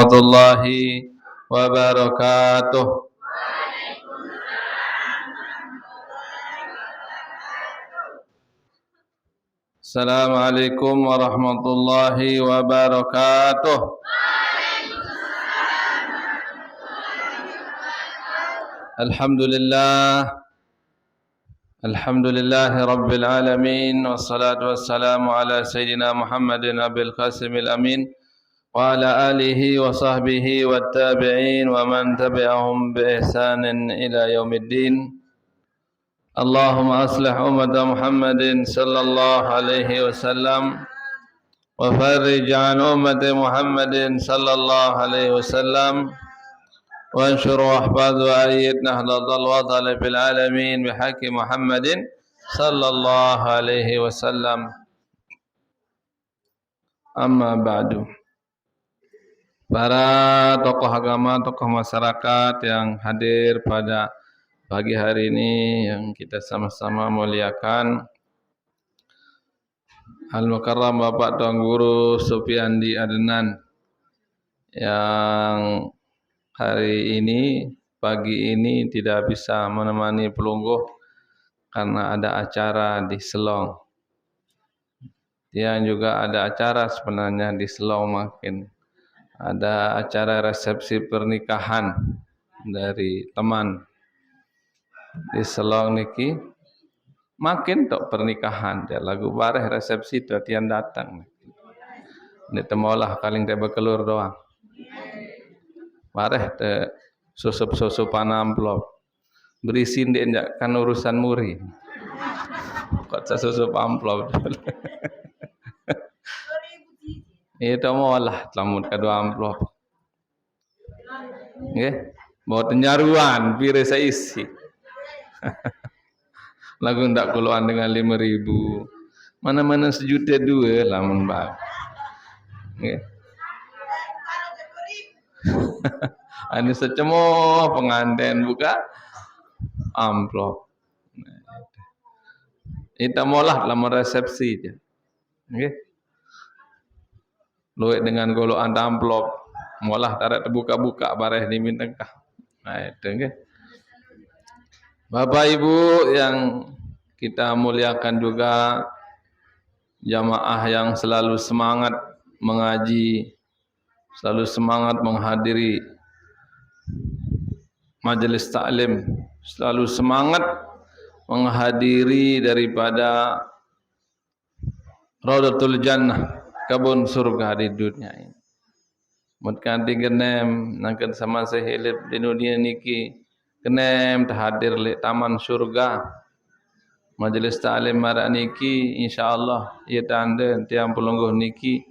warahmatullahi wabarakatuh. Assalamualaikum warahmatullahi wabarakatuh. Alhamdulillah. Alhamdulillahi rabbil alamin. Wassalatu wassalamu ala sayyidina Muhammadin abil qasimil amin. Wa ala alihi wa sahbihi wa tabi'in wa man tabi'ahum bi ihsanin ila yaumiddin. Allahumma aslih ummata Muhammadin sallallahu alaihi wasallam wa farrij an ummati Muhammadin sallallahu alaihi wasallam wa anshur wa ahfaz wa ayyid nahdatal wadal fil alamin bihaqi Muhammadin sallallahu alaihi wasallam. Amma ba'du. Para tokoh agama, tokoh masyarakat yang hadir pada pagi hari ini yang kita sama-sama muliakan, Al-Mukarram Bapak Tuan Guru Supiandi Adnan yang hari ini, pagi ini tidak bisa menemani pelungguh karena ada acara di Selong. Dia juga ada acara sebenarnya di Selong makin. Ada acara resepsi pernikahan dari teman di Selong niki. Makin tok pernikahan dia lagu bareh resepsi tu tian datang. Ini temolah kaling dia berkelur doang. Bareh te susup-susupan amplop. Berisin dia enggak kan urusan muri. Kok susup amplop. Itu molah lamun kedua amplop. Nggih, bawa tenyaruan pire seisi. Lagu ndak keluar dengan 5.000. Mana-mana 1.2 lamun bang. Nggih. Ini secemo pengantin buka amplop. Itu molah lamun resepsi je. Nggih. Luwek dengan golongan amplop, molah tarik terbuka-buka bareh di mintengkah. Nah itu nggih. Bapak Ibu yang kita muliakan juga, jamaah yang selalu semangat mengaji, selalu semangat menghadiri majelis taklim, selalu semangat menghadiri daripada Raudatul Jannah, kebun surga di dunia ini. Mutkan digenem nangken sama sehilip di dunia niki kenem terhadir li taman surga. Majelis ta'lim marak niki insyaallah ia tanda tiang pelungguh niki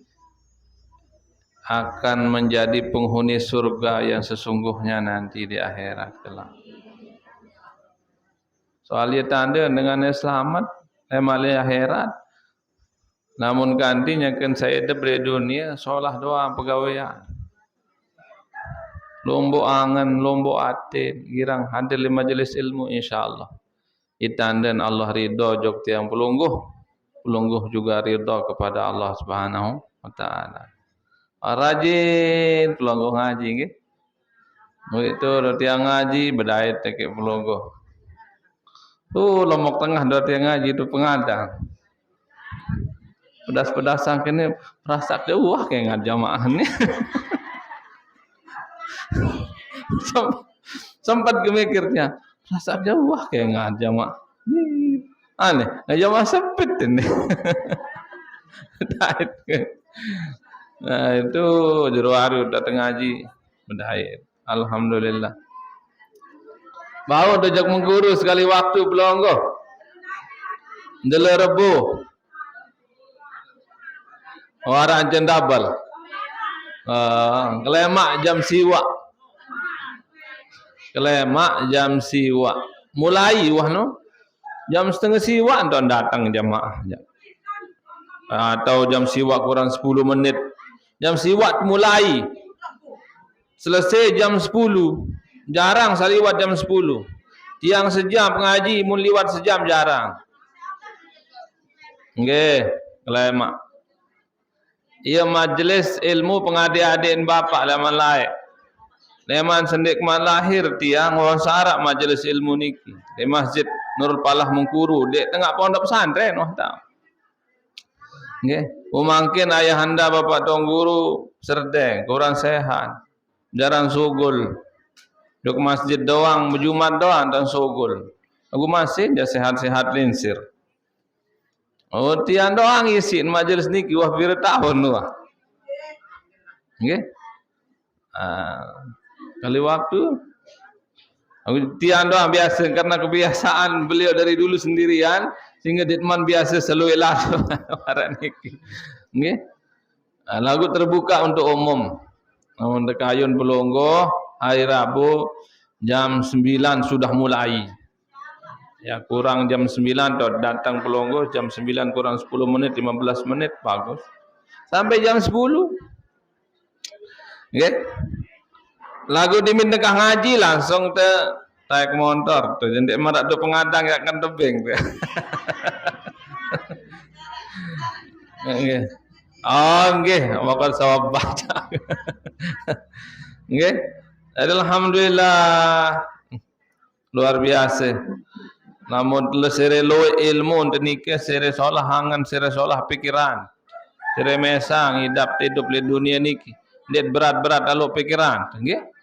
akan menjadi penghuni surga yang sesungguhnya nanti di akhirat kelak. Soal ia tanda dengan selamat emali akhirat. Namun gantinya kan saya diberi dunia seolah doa pegawaian. Lombok angan, lombok atin, girang hadir di majelis ilmu insyaallah. Itandan Allah ridha jok tiang pelungguh juga ridha kepada Allah Subhanahu wa taala. Rajin pelungguh ngaji nggih. Itu tiang ngaji bedait tekek pelungguh. Lombok tengah do tiang ngaji itu pengadang. Pedas-pedasan kene rasa wah kayak jamaah ni. Sempat gemikirnya rasa jauh kayak ngajama aneh ngajama sempit ini. Nah itu juru hari datang ngaji berdait. Alhamdulillah. Bawa dojak mengguru sekali waktu pelonggo ndele rebu orang jendabal kelemak jam siwa. Kelemak jam siwa. Mulai wah no. Jam setengah siwa entah datang jamaah. Atau jam siwa kurang 10 menit. Jam siwa mulai. Selesai jam 10. Jarang saliwat jam 10. Tiang sejam ngaji mun liwat sejam jarang. Nggih, kelemak. ia majlis ilmu pengadik-adik bapa laman lain. Leman sendik mak lahir tiang orang Arab majlis ilmu niki di Masjid Nurul Falah Mengkuru di tengah pondok pesantren wah tahu. Nggih, mungkin ayahanda bapak tuan guru serdeng, kurang sehat. Jarang sugul. Duk masjid doang, berjumat doang dan sugul. Aku masih dia sehat-sehat linsir. Oh, tiang doang isi majlis niki wah bir tahun wah. Nggih. Kali waktu aku tiang doang biasa karena kebiasaan beliau dari dulu sendirian sehingga ditman biasa selalu elak para niki. Nggih. Lagu terbuka untuk umum. Namun dekayun Pelonggo hari Rabu jam 9 sudah mulai. Ya kurang jam 9 datang Pelonggo jam 9 kurang 10 menit 15 menit bagus. Sampai jam 10. Nggih. Lagu diminta ngaji langsung naik motor tu jendik marak tu pengadang yang akan tebing tu. Nggih. Oh nggih, maka sawab baca. Nggih. Alhamdulillah luar biasa. Namun lesere lo ilmu tenikah sere solah hangan sere solah pikiran. Sere mesang hidup di dunia niki. Dia berat-berat lalu pikiran. Nggih.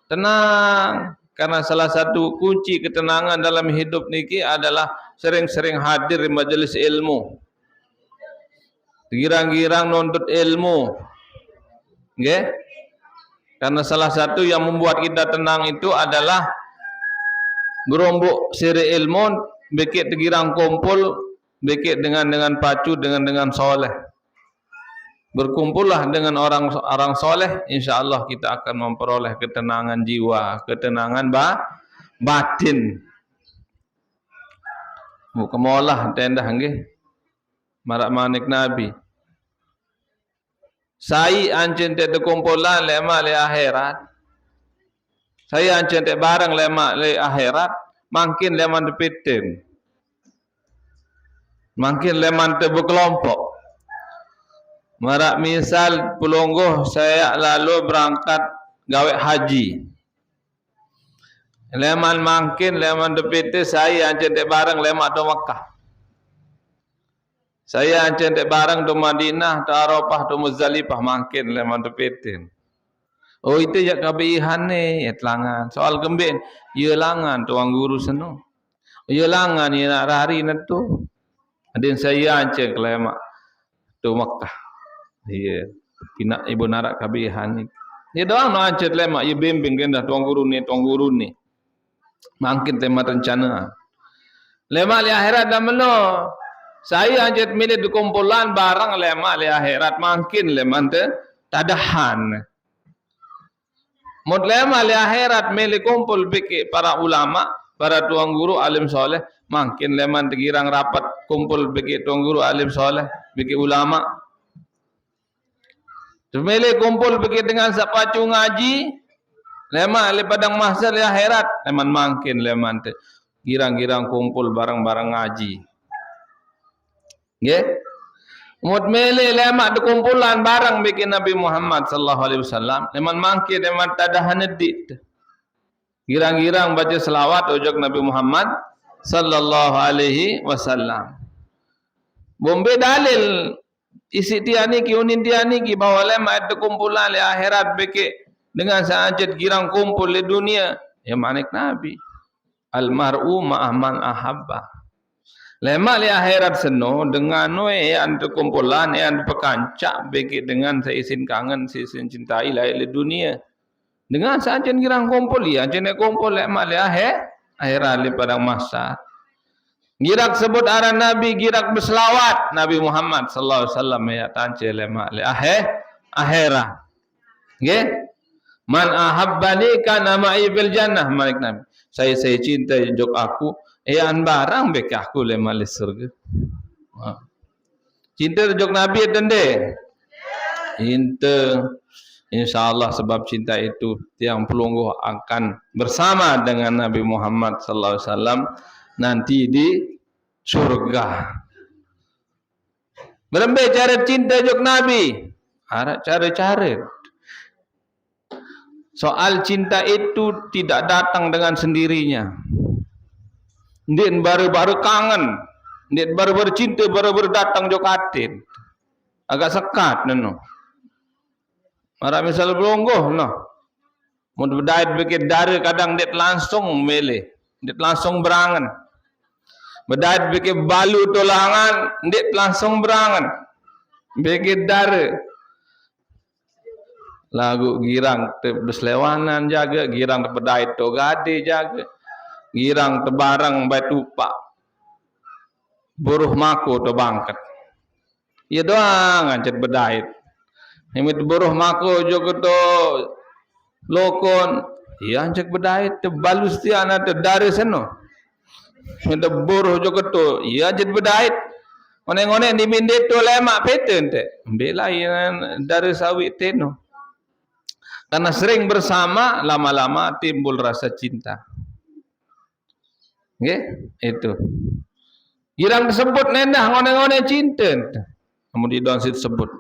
Tenang. Karena salah satu kunci ketenangan dalam hidup niki adalah sering-sering hadir di majelis ilmu. Girang-girang nuntut ilmu. Nggih. Karena salah satu yang membuat kita tenang itu adalah gerombok siri ilmu bekit girang kumpul bekit dengan pacu dengan soleh. Berkumpullah dengan orang soleh, insyaallah kita akan memperoleh ketenangan jiwa, ketenangan batin. Mukamolah tendah nggih. Marak manik Nabi. Saya ancen te kumpulan lemak le akhirat. Saya ancen te barang lemak le akhirat, makin leman depitin. Makin leman te berkelompok. Marak misal Pelonggo saya lalu berangkat gawe haji. Leman makin leman depitin saya ancen te barang lemak do Makkah. Saya ancen dek barang do Madinah, do Arafah, do Muzdalifah makin leman depitin. Oh itu ya kabihan ni, ya telangan. Soal gembin, ya langan tuang guru seno. Ya langan ya nak rari netu. Adin saya ancen lemak do Makkah. Iya, kina ibu narak kabihan ni. Ya doang no ancen lemak, ya bimbing kendah tuang guru ni. Makin tema rencana. Lemak li akhirat dah melo. Saya anjat milih di kumpulan barang lemak le akhirat makin leman te tadahan. Mud lemak le akhirat milih kumpul biki para ulama, para tuang guru alim soleh, makin leman tegirang rapat kumpul biki tuang guru alim soleh, biki ulama. Milih kumpul biki dengan sapacu ngaji, lemak le padang mahsyar le akhirat, leman makin leman te girang-girang kumpul barang-barang ngaji. Nggih. Mut mele lemak de kumpulan barang bikin Nabi Muhammad sallallahu alaihi wasallam, leman mangke leman tadahan edit. Girang-girang baca selawat ujug Nabi Muhammad sallallahu alaihi wasallam. Bombe dalil isi tiani ki unin tiani ki bahwa lemak de kumpulan le akhirat bikin dengan saajat girang kumpul di dunia, ya manik Nabi. Al mar'u ma'aman ahabba. Lemak li akhirat seno dengan noe yang terkumpulan yang berkancak bagi dengan seisin kangen seisin cintai lai li dunia. Dengan sajen girang kumpul ya jene kumpul lemak li akhirat li padang mahsyar. Girak sebut aran Nabi, girak berselawat Nabi Muhammad sallallahu alaihi wasallam ya tance lemak li akhirat. Nggih. Man ahabbani kana ma'i fil jannah malik Nabi. Saya cinta jok aku an barang bek aku le malis surga. Cinta jok Nabi tende. Cinta insyaallah sebab cinta itu tiang Pelonggo akan bersama dengan Nabi Muhammad sallallahu alaihi wasallam nanti di surga. Berembe cara cinta jok Nabi. Ada cara-cara. Soal cinta itu tidak datang dengan sendirinya. Dia baru-baru kangen, dia baru-baru cinta, baru-baru datang jokatin. Agak sekat neno. Mara misal belonggoh no. Mun berdait bikin dara kadang dia langsung mele, dia langsung berangan. Berdait bikin balu tolangan, dia langsung berangan. Bikin dara. Lagu girang berselewanan jaga, girang berdait to gade jaga, girang tebarang batu pak, buruh mako to bangkat. Ya doang ancet berdait. Hemit buruh mako jogo to lokon, ya ancet berdait te balus tiana te dari seno. Hemit buruh jogo to, ya ancet berdait. Oneng-oneng di mindet to lemak peten te, bela yang dari sawit teno. Karena sering bersama, lama-lama timbul rasa cinta. Okay? Itu. Girang tersebut nendah ngone-ngone cinta. Kemudian don sebut.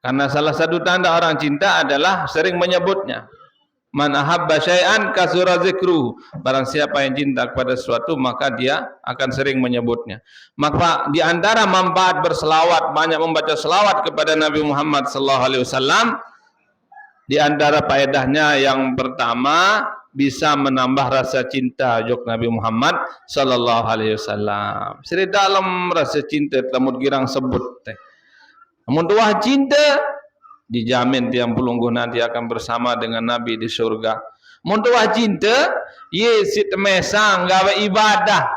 Karena salah satu tanda orang cinta adalah sering menyebutnya. Man ahabba syai'an kasura zikruhu. Barang siapa yang cinta kepada sesuatu, maka dia akan sering menyebutnya. Maka di antara manfaat berselawat, banyak membaca selawat kepada Nabi Muhammad SAW. Di antara faedahnya yang pertama, bisa menambah rasa cinta jok Nabi Muhammad SAW. Seri dalam rasa cinta tamut girang sebut teh. Namun tuah cinta dijamin tiang pelungguh nanti akan bersama dengan Nabi di surga. Muntuah cinta, ye sit mesang gawe ibadah.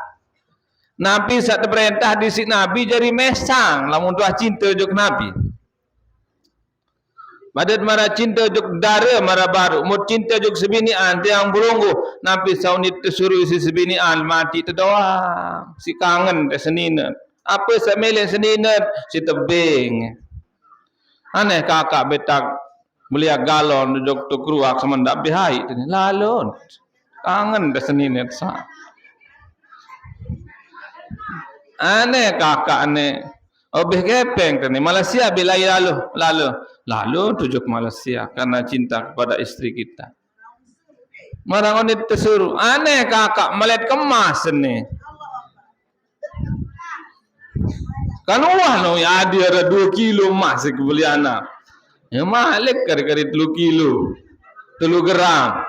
Nabi saat perintah di sit Nabi jadi mesang. Lamun tuah cinta juk Nabi. Badat mara cinta juk dara mara baru. Mut cinta juk sebinian tiang pelungguh. Nabi saunit suruh si sebinian mati tu doang. Si kangen te senina. Apa samele senina si tebing. Aneh kakak betak belia galon duduk tu keruak semendak bihai lalon kangen dah seninet sa aneh kakak aneh obeh gepeng tani Malaysia bila lalu tujuk Malaysia karena cinta kepada istri kita marang onit tersuruh aneh kakak melet kemas ni kan wah no ya dia ada 2 kilo emas kebeli anak. Ya malik kari-kari 3 kilo. 3 gram.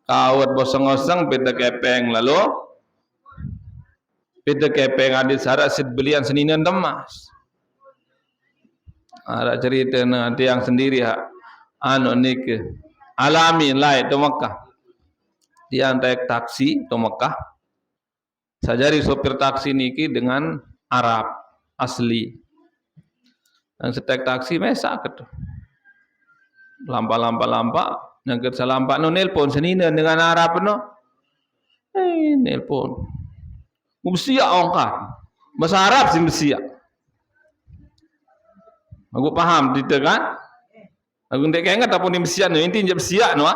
Kawat bosong-osong peta kepeng lalu. Peta kepeng adit sarak sit belian seninan emas. Ada cerita nanti yang sendiri ha. Anu nik alami lai to Mekah. Dia naik taksi to Mekah. Sajari sopir taksi niki dengan Arab asli. Dan setek taksi mesak itu. Lampa yang kita lampa no nelpon senina dengan Arab no. Nelpon. Mubsiak ongkat. Bahasa Arab sih mubsiak. Aku paham kita kan? Aku ndak ingat apa ni mubsiak no inti je mubsiak no.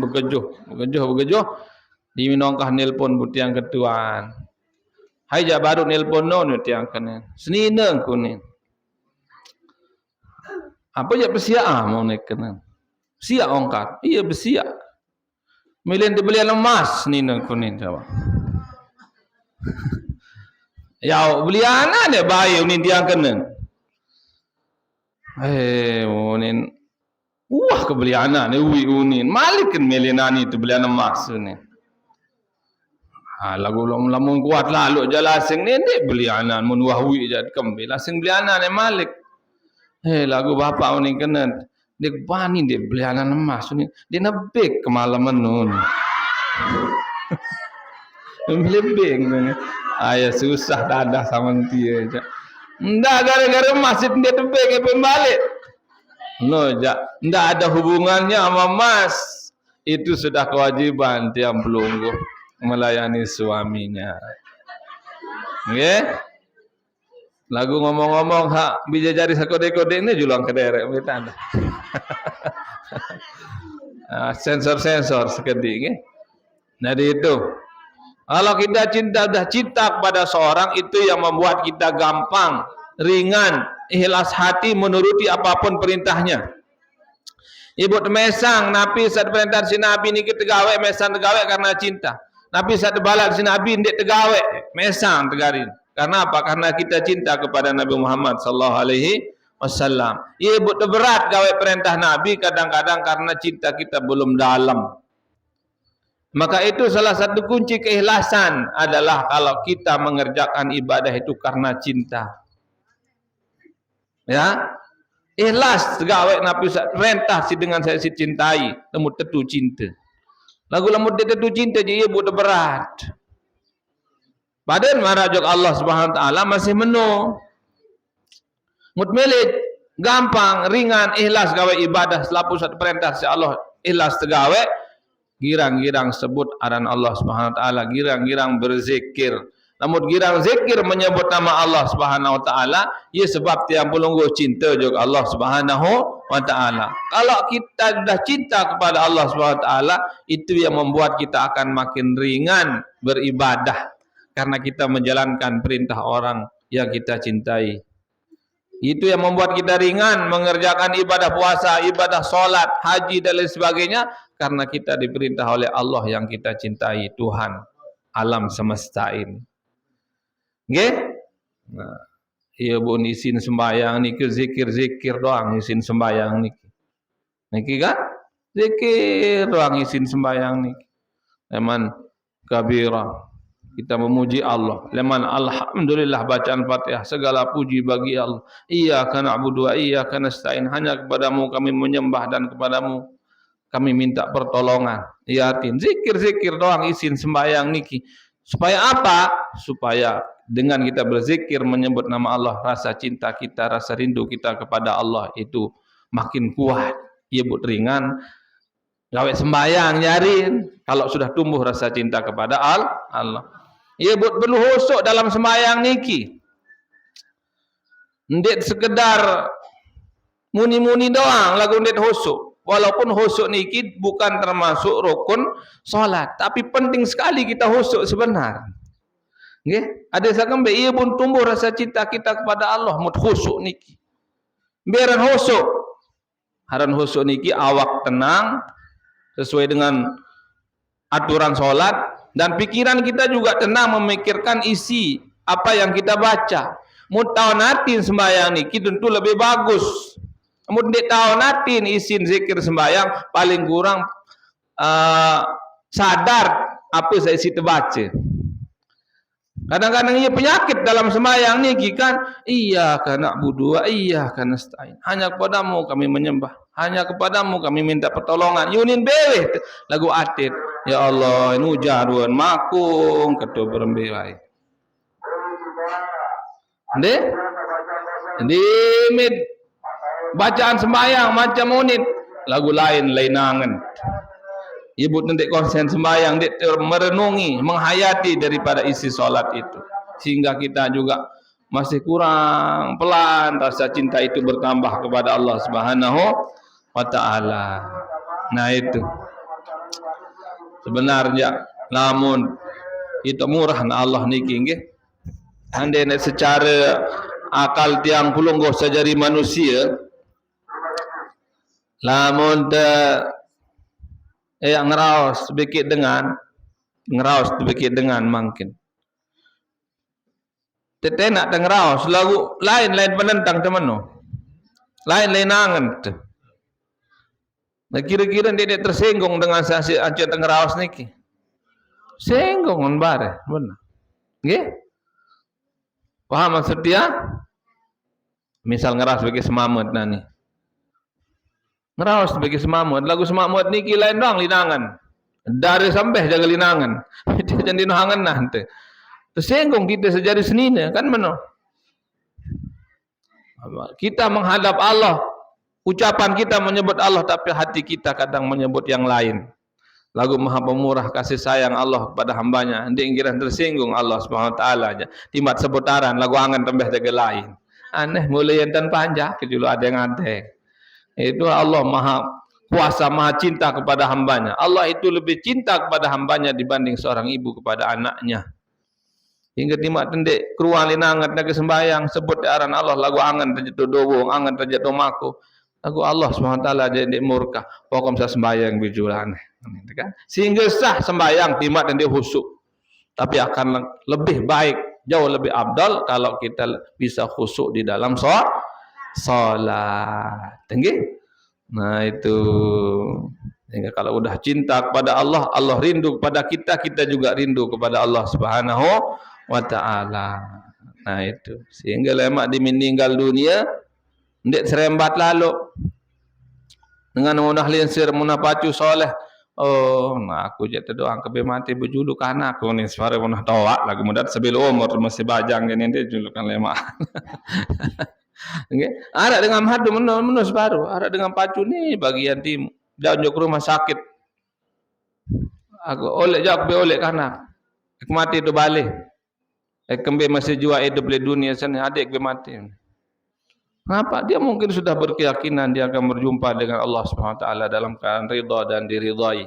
Begejoh. Di minongkah nelpon butiang ketuan. Hai ja baru nelpon no tiang kene. Senina ku ni. Apa je bersiak mau naik kena. Siak ongkat. Iya bersiak. Milih dibelian emas ni nak kuning jawab. Ya belian ada bayi ni dia kena. Unin. Wah kebelian ni unin. Malik kan milih nani tu belian emas ni. Lagu lamun kuat lalu jalasing ni belian mun wahwi jad kembali lasing belian ni Malik. Lagu bapak ni kena dek bani dia belianan emas ni dia nebek kemalaman nun. Melebeng ni. Ayah susah dadah sama dia je. Ndak gara-gara emas dia tebek ke pembalik. No ja, ndak ada hubungannya sama emas. Itu sudah kewajiban tiang pelunggu melayani suaminya. Okey? Lagu ngomong-ngomong hak bija jari sakode-kode ini julang kederek kita anda. Sensor-sensor sekedik nggih. Jadi itu. Kalau kita cinta kepada seorang itu yang membuat kita gampang ringan, ikhlas hati menuruti apapun perintahnya. Ibu mesang Nabi saat perintah si Nabi ni kita tegawe mesang tegawe karena cinta. Nabi saat balak si Nabi ndik tegawe mesang tegarin. Karena apa? Karena kita cinta kepada Nabi Muhammad sallallahu alaihi wasallam. Ibu berat gawe perintah Nabi kadang-kadang karena cinta kita belum dalam. Maka itu salah satu kunci keikhlasan adalah kalau kita mengerjakan ibadah itu karena cinta. Ya, ikhlas gawe Nabi perintah si dengan saya si cintai, lemut tetu cinta. Lagu lemut tetu cinta je ibu berat. Badan marajak Allah Subhanahu wa taala masih menu. Mutmilit gampang, ringan, ikhlas gawe ibadah selapu satu perintah si Allah ikhlas tegawe. Girang-girang sebut aran Allah Subhanahu wa taala, girang-girang berzikir. Namun girang zikir menyebut nama Allah Subhanahu wa taala, ia sebab tiang pelungguh cinta juga Allah Subhanahu wa taala. Kalau kita sudah cinta kepada Allah Subhanahu wa taala, itu yang membuat kita akan makin ringan beribadah karena kita menjalankan perintah orang yang kita cintai. Itu yang membuat kita ringan mengerjakan ibadah puasa, ibadah solat, haji dan lain sebagainya karena kita diperintah oleh Allah yang kita cintai, Tuhan alam semesta ini. Nggih? Nah, iya bu isin sembahyang niki zikir-zikir doang isin sembahyang niki. Niki kan? Zikir doang isin sembahyang niki. Eman kabira. Kita memuji Allah. Leman alhamdulillah bacaan Fatihah segala puji bagi Allah. Iyyaka na'budu wa iyyaka nasta'in. Hanya kepadamu kami menyembah dan kepadamu kami minta pertolongan. Yatin zikir-zikir doang isin sembahyang niki. Supaya apa? Supaya dengan kita berzikir menyebut nama Allah, rasa cinta kita, rasa rindu kita kepada Allah itu makin kuat. Ia but ringan. Gawe sembahyang nyarin kalau sudah tumbuh rasa cinta kepada Allah. Ia buat perlu husuk dalam sembahyang niki. Ndet sekedar muni-muni doang lagu ndet husuk. Walaupun husuk niki bukan termasuk rukun solat, tapi penting sekali kita husuk sebenar. Nggih, ada sakambe ia pun tumbuh rasa cinta kita kepada Allah mut husuk niki. Biaran husuk. Haran husuk niki awak tenang sesuai dengan aturan solat. Dan pikiran kita juga tenang memikirkan isi apa yang kita baca. Mutawanatin sembahyang niki tentu lebih bagus. Namun dek tawanatin isin zikir sembahyang paling kurang sadar apa saya isi terbaca. Kadang-kadang ia penyakit dalam sembahyang niki kan. Iyyaka na'budu wa iyyaka nasta'in. Hanya kepadamu kami menyembah. Hanya kepadamu kami minta pertolongan. Yunin beweh lagu atit. Ya Allah, ini ujarun makung ketua berembelai. Di bacaan sembahyang macam unit lagu lain lainangan. Ibu nanti konsen sembahyang dia merenungi, menghayati daripada isi solat itu, sehingga kita juga masih kurang pelan rasa cinta itu bertambah kepada Allah Subhanahu wa taala. Nah itu sebenarnya namun itu murah na Allah niki nggih. Andai secara akal tiang pulungguh sajari manusia lamun ngeraos sedikit dengan mungkin tetenak ngeraos lagu lain penentang teman lain angan tu. Nah kira-kira dia tersinggung dengan saksi ancet ngeraos niki. Singgung on bare, benar. Nggih? Paham maksud dia? Misal ngeraos bagi semamut nani. Ngeraos sebagai semamut, lagu semamut niki lain doang linangan. Dari sampai jaga linangan. Dia jadi linangan nanti. Tersinggung kita sejari senina kan meno. Kita menghadap Allah, ucapan kita menyebut Allah tapi hati kita kadang menyebut yang lain. Lagu Maha Pemurah kasih sayang Allah kepada hambanya. Dia ingin tersinggung Allah Subhanahu wa taala aja. Timat seputaran lagu angan tambah jaga lain. Aneh mulai enten panjang kejulu ada yang ada. Itu Allah maha kuasa, maha cinta kepada hambanya. Allah itu lebih cinta kepada hambanya dibanding seorang ibu kepada anaknya. Hingga timak tendek keruang linangat nak sembayang sebut aran Allah lagu angan terjatuh dowong angan terjatuh maku lagu Allah SWT jadi murka pokok sa sembayang bijulan kan sehingga sah sembayang timak tendek husuk tapi akan lebih baik jauh lebih abdal kalau kita bisa khusuk di dalam solat tinggi nah itu sehingga kalau udah cinta kepada Allah Allah rindu kepada kita kita juga rindu kepada Allah Subhanahu wa ta'ala. Nah itu sehingga lemak di meninggal dunia ndak serembat lalu dengan munah linsir munah pacu soleh oh nah aku jatuh doang kebe mati berjuluk anak aku ni suara munah tawak lagu mudat sebelum umur masih bajang gini dia julukan lemak okay. Ada dengan hadu menus baru ada dengan pacu ni bagian timur jauh ke rumah sakit aku oleh jauh be oleh kanak aku mati tu balik kembe masih jua hidup di dunia sana adik ke mati. Kenapa? Dia mungkin sudah berkeyakinan dia akan berjumpa dengan Allah Subhanahu wa taala dalam keadaan ridha dan diridhai.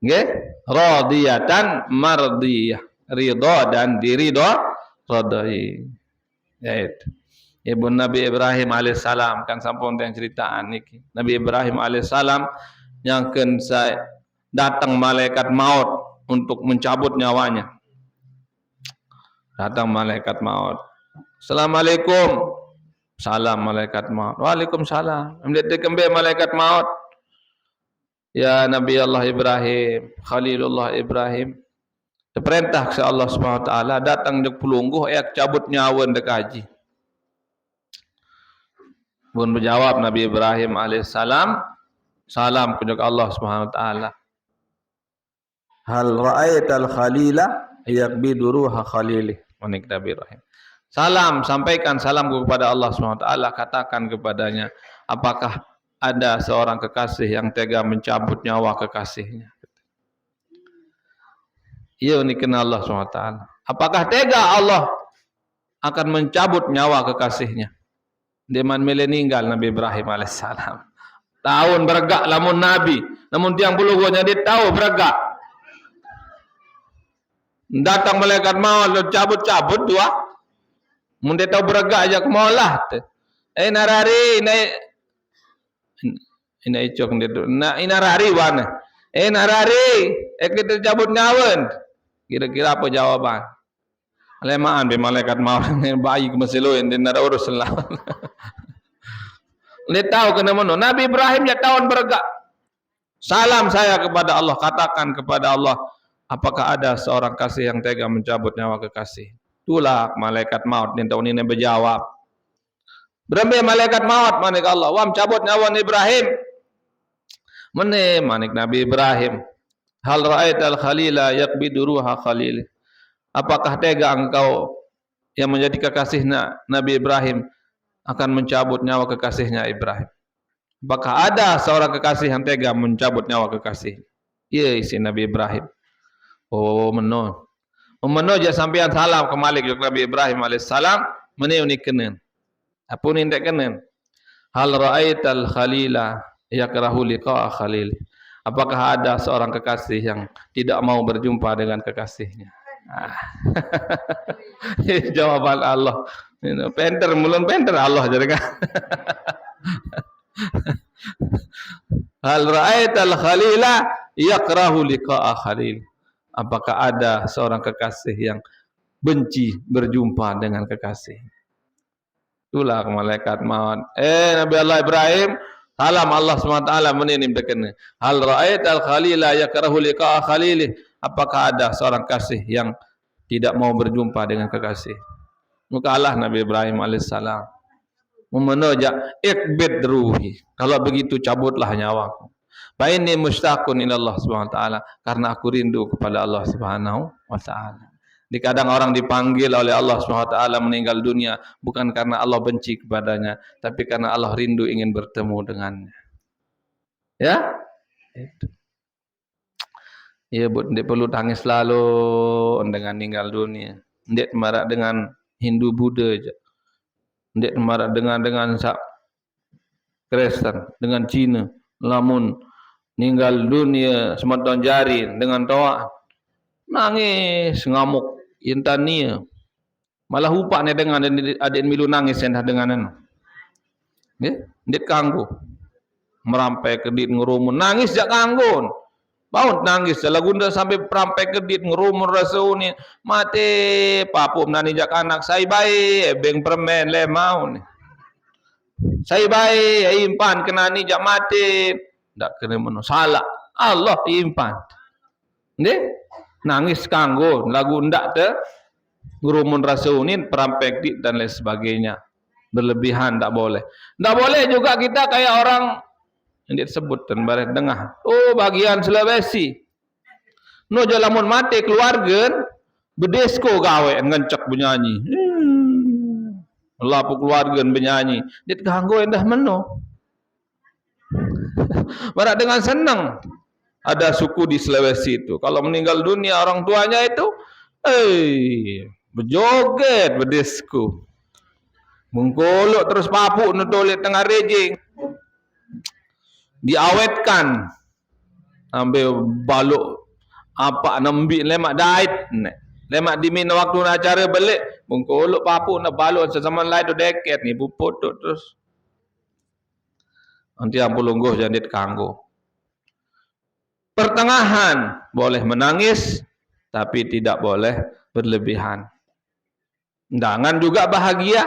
Nggih? Radiyatan mardiyah. Ridha dan diridhai. Yaitu Ibu Nabi Ibrahim alaihissalam kan sampun teng ceritaan niki. Nabi Ibrahim alaihissalam yang datang malaikat maut untuk mencabut nyawanya. Datang malaikat maut. Assalamualaikum. Salam malaikat maut. Waalaikumsalam. Melihat kembe malaikat maut. Ya Nabi Allah Ibrahim, Khalilullah Ibrahim. Diperintah ke Allah Subhanahu wa taala datang dek pelungguh ayak cabut nyawa dek haji. Pun berjawab Nabi Ibrahim alaihissalam, salam kepada Allah Subhanahu wa taala. Hal ra'aital khalila yaqbidu ruha khalilih. Manik Nabi Ibrahim. Salam, sampaikan salamku kepada Allah SWT, katakan kepadanya, apakah ada seorang kekasih yang tega mencabut nyawa kekasihnya? Iya ni kenal Allah SWT. Apakah tega Allah akan mencabut nyawa kekasihnya? Dia man meninggal Nabi Ibrahim AS. Tahun beragak lamun Nabi, namun tiang bulugonya dia tahu beragak. Datang malaikat maut cabut-cabut dua. Mun dia tahu beragak aja kemaulah. Narari ina icok dia tu. Narari wana. Narari kita cabut nyawan. Kira-kira apa jawaban? Lemaan be malaikat maut bayi kemasiloin dia nara urus lah. Dia tahu kena mana. Nabi Ibrahim ya tahun beragak. Salam saya kepada Allah, katakan kepada Allah, apakah ada seorang kasih yang tega mencabut nyawa kekasih? Itulah malaikat maut ni tahun ini berjawab. Berembe malaikat maut manik Allah, wam cabut nyawa Ibrahim. Mene manik Nabi Ibrahim. Hal ra'aital khalila yaqbidu ruha khalil. Apakah tega engkau yang menjadi kekasihnya Nabi Ibrahim akan mencabut nyawa kekasihnya Ibrahim? Apakah ada seorang kekasih yang tega mencabut nyawa kekasih? Iya isi Nabi Ibrahim. Oh meno. Meno je sampean salam ke Malik Nabi Ibrahim alaihissalam mene unik kenen. Apa ni ndak kenen? Hal ra'aital khalila yakrahu liqa'a khalil. Apakah ada seorang kekasih yang tidak mau berjumpa dengan kekasihnya? Jawaban Allah. Penter mulun penter Allah jadi kan. Hal ra'aital khalila yakrahu liqa'a khalil. Apakah ada seorang kekasih yang benci berjumpa dengan kekasih? Itulah malaikat maut. Nabi Allah Ibrahim, salam Allah SWT menim dekene. Hal ra'aital khalila yakrahu liqa'a khalilih. Apakah ada seorang kasih yang tidak mau berjumpa dengan kekasih? Mukalah Nabi Ibrahim alaihissalam. Memenojak ikbid ruhi. Kalau begitu cabutlah nyawaku. Fa inni mushtaqun ila Allah Subhanahu wa taala, karena aku rindu kepada Allah Subhanahu wa taala. Di kadang orang dipanggil oleh Allah Subhanahu wa taala meninggal dunia bukan karena Allah benci kepadanya, tapi karena Allah rindu ingin bertemu dengannya. Ya? Itu. Ya, ndak perlu tangis selalu dengan meninggal dunia. Ndak marah dengan Hindu Buddha aja. Ndak marah dengan Kristen, dengan Cina. Lamun ninggal dunia semeton jari dengan toa nangis ngamuk intania. Malah hupa ni dengan adik milu nangis yang dah denganan. Nggih, ndik kanggo. Merampai kedit ngerumun nangis jak kanggon. Baut nangis lagunda sampai perampai kedit ngerumun rasuni mati papum nani jak anak saya baik beng permen le mau ni. Saya baik impan kenani jak mati ndak kena meno salah Allah impan. Nggih? Nangis kanggo lagu ndak te ngerumun rasuni perampai kedit dan lain sebagainya. Berlebihan tak boleh. Tak boleh juga kita kayak orang yang disebutkan barat tengah. Oh bagian Sulawesi. No jalamun mati keluarga bedesko gawe ngencek benyanyi. Lapu keluarga benyanyi. Dit ganggu endah meno. Barat dengan senang. Ada suku di Sulawesi itu. Kalau meninggal dunia orang tuanya itu, berjoget bedesko. Mengkolok terus papuk nutolit tengah rejing. Diawetkan ambil baluk apa nambi lemak dait lemak dimin waktu nak acara balik mengkolok papuk nak baluk sesama lain tu deket ni puput terus nanti ampu lungguh jandit kanggo. Pertengahan boleh menangis tapi tidak boleh berlebihan. Jangan juga bahagia,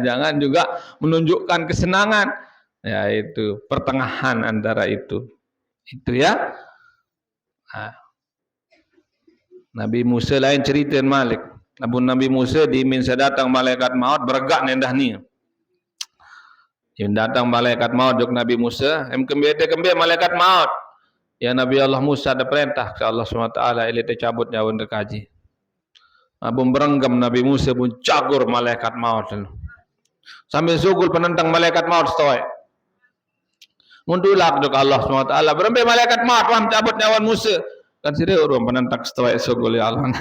jangan juga menunjukkan kesenangan. Ya itu pertengahan antara itu ya. Nabi Musa lain cerita Malik. Nabi Musa diminta datang malaikat maut bergak nendah ni. Yang datang malaikat maut jok Nabi Musa, kembali malaikat maut. Ya Nabi Allah Musa ada perintah ke Allah SWT ili tercabut nyawa kaji. Abang berenggam Nabi Musa pun cagur malaikat maut. Sambil sugul penentang malaikat maut stoy. Mundulak jok Allah SWT berembe malaikat maut wah cabut nyawa Musa. Kan sira urang penentang stoy sugul ya Allah.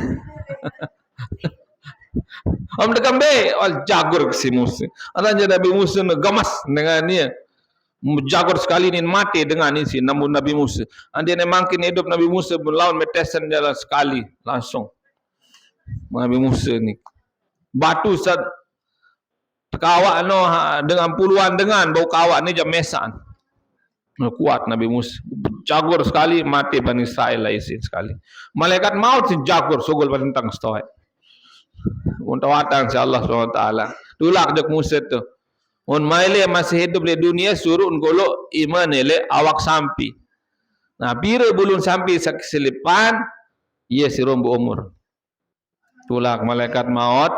Om dekambe wal jagur ke si Musa. Alanya Nabi Musa gemas dengan dia. Jagur sekali ni mati dengan ini si namun Nabi Musa. Andi makin hidup Nabi Musa berlawan metesan jalan sekali langsung. Nabi Musa ni batu sad kawak no dengan puluhan dengan bau kawak ni jam mesan. Kuat Nabi Musa. Jagur sekali mati Bani Israel lah isi sekali. Malaikat maut si jagur sugul tentang stoik. Untuk watang si Allah SWT. Tulak jok Musa tu. Un maile masih hidup di dunia suruh ngolo iman ele awak sampi. Nah, bira bulun sampi selipan ia si rombu umur. Tulak malaikat maut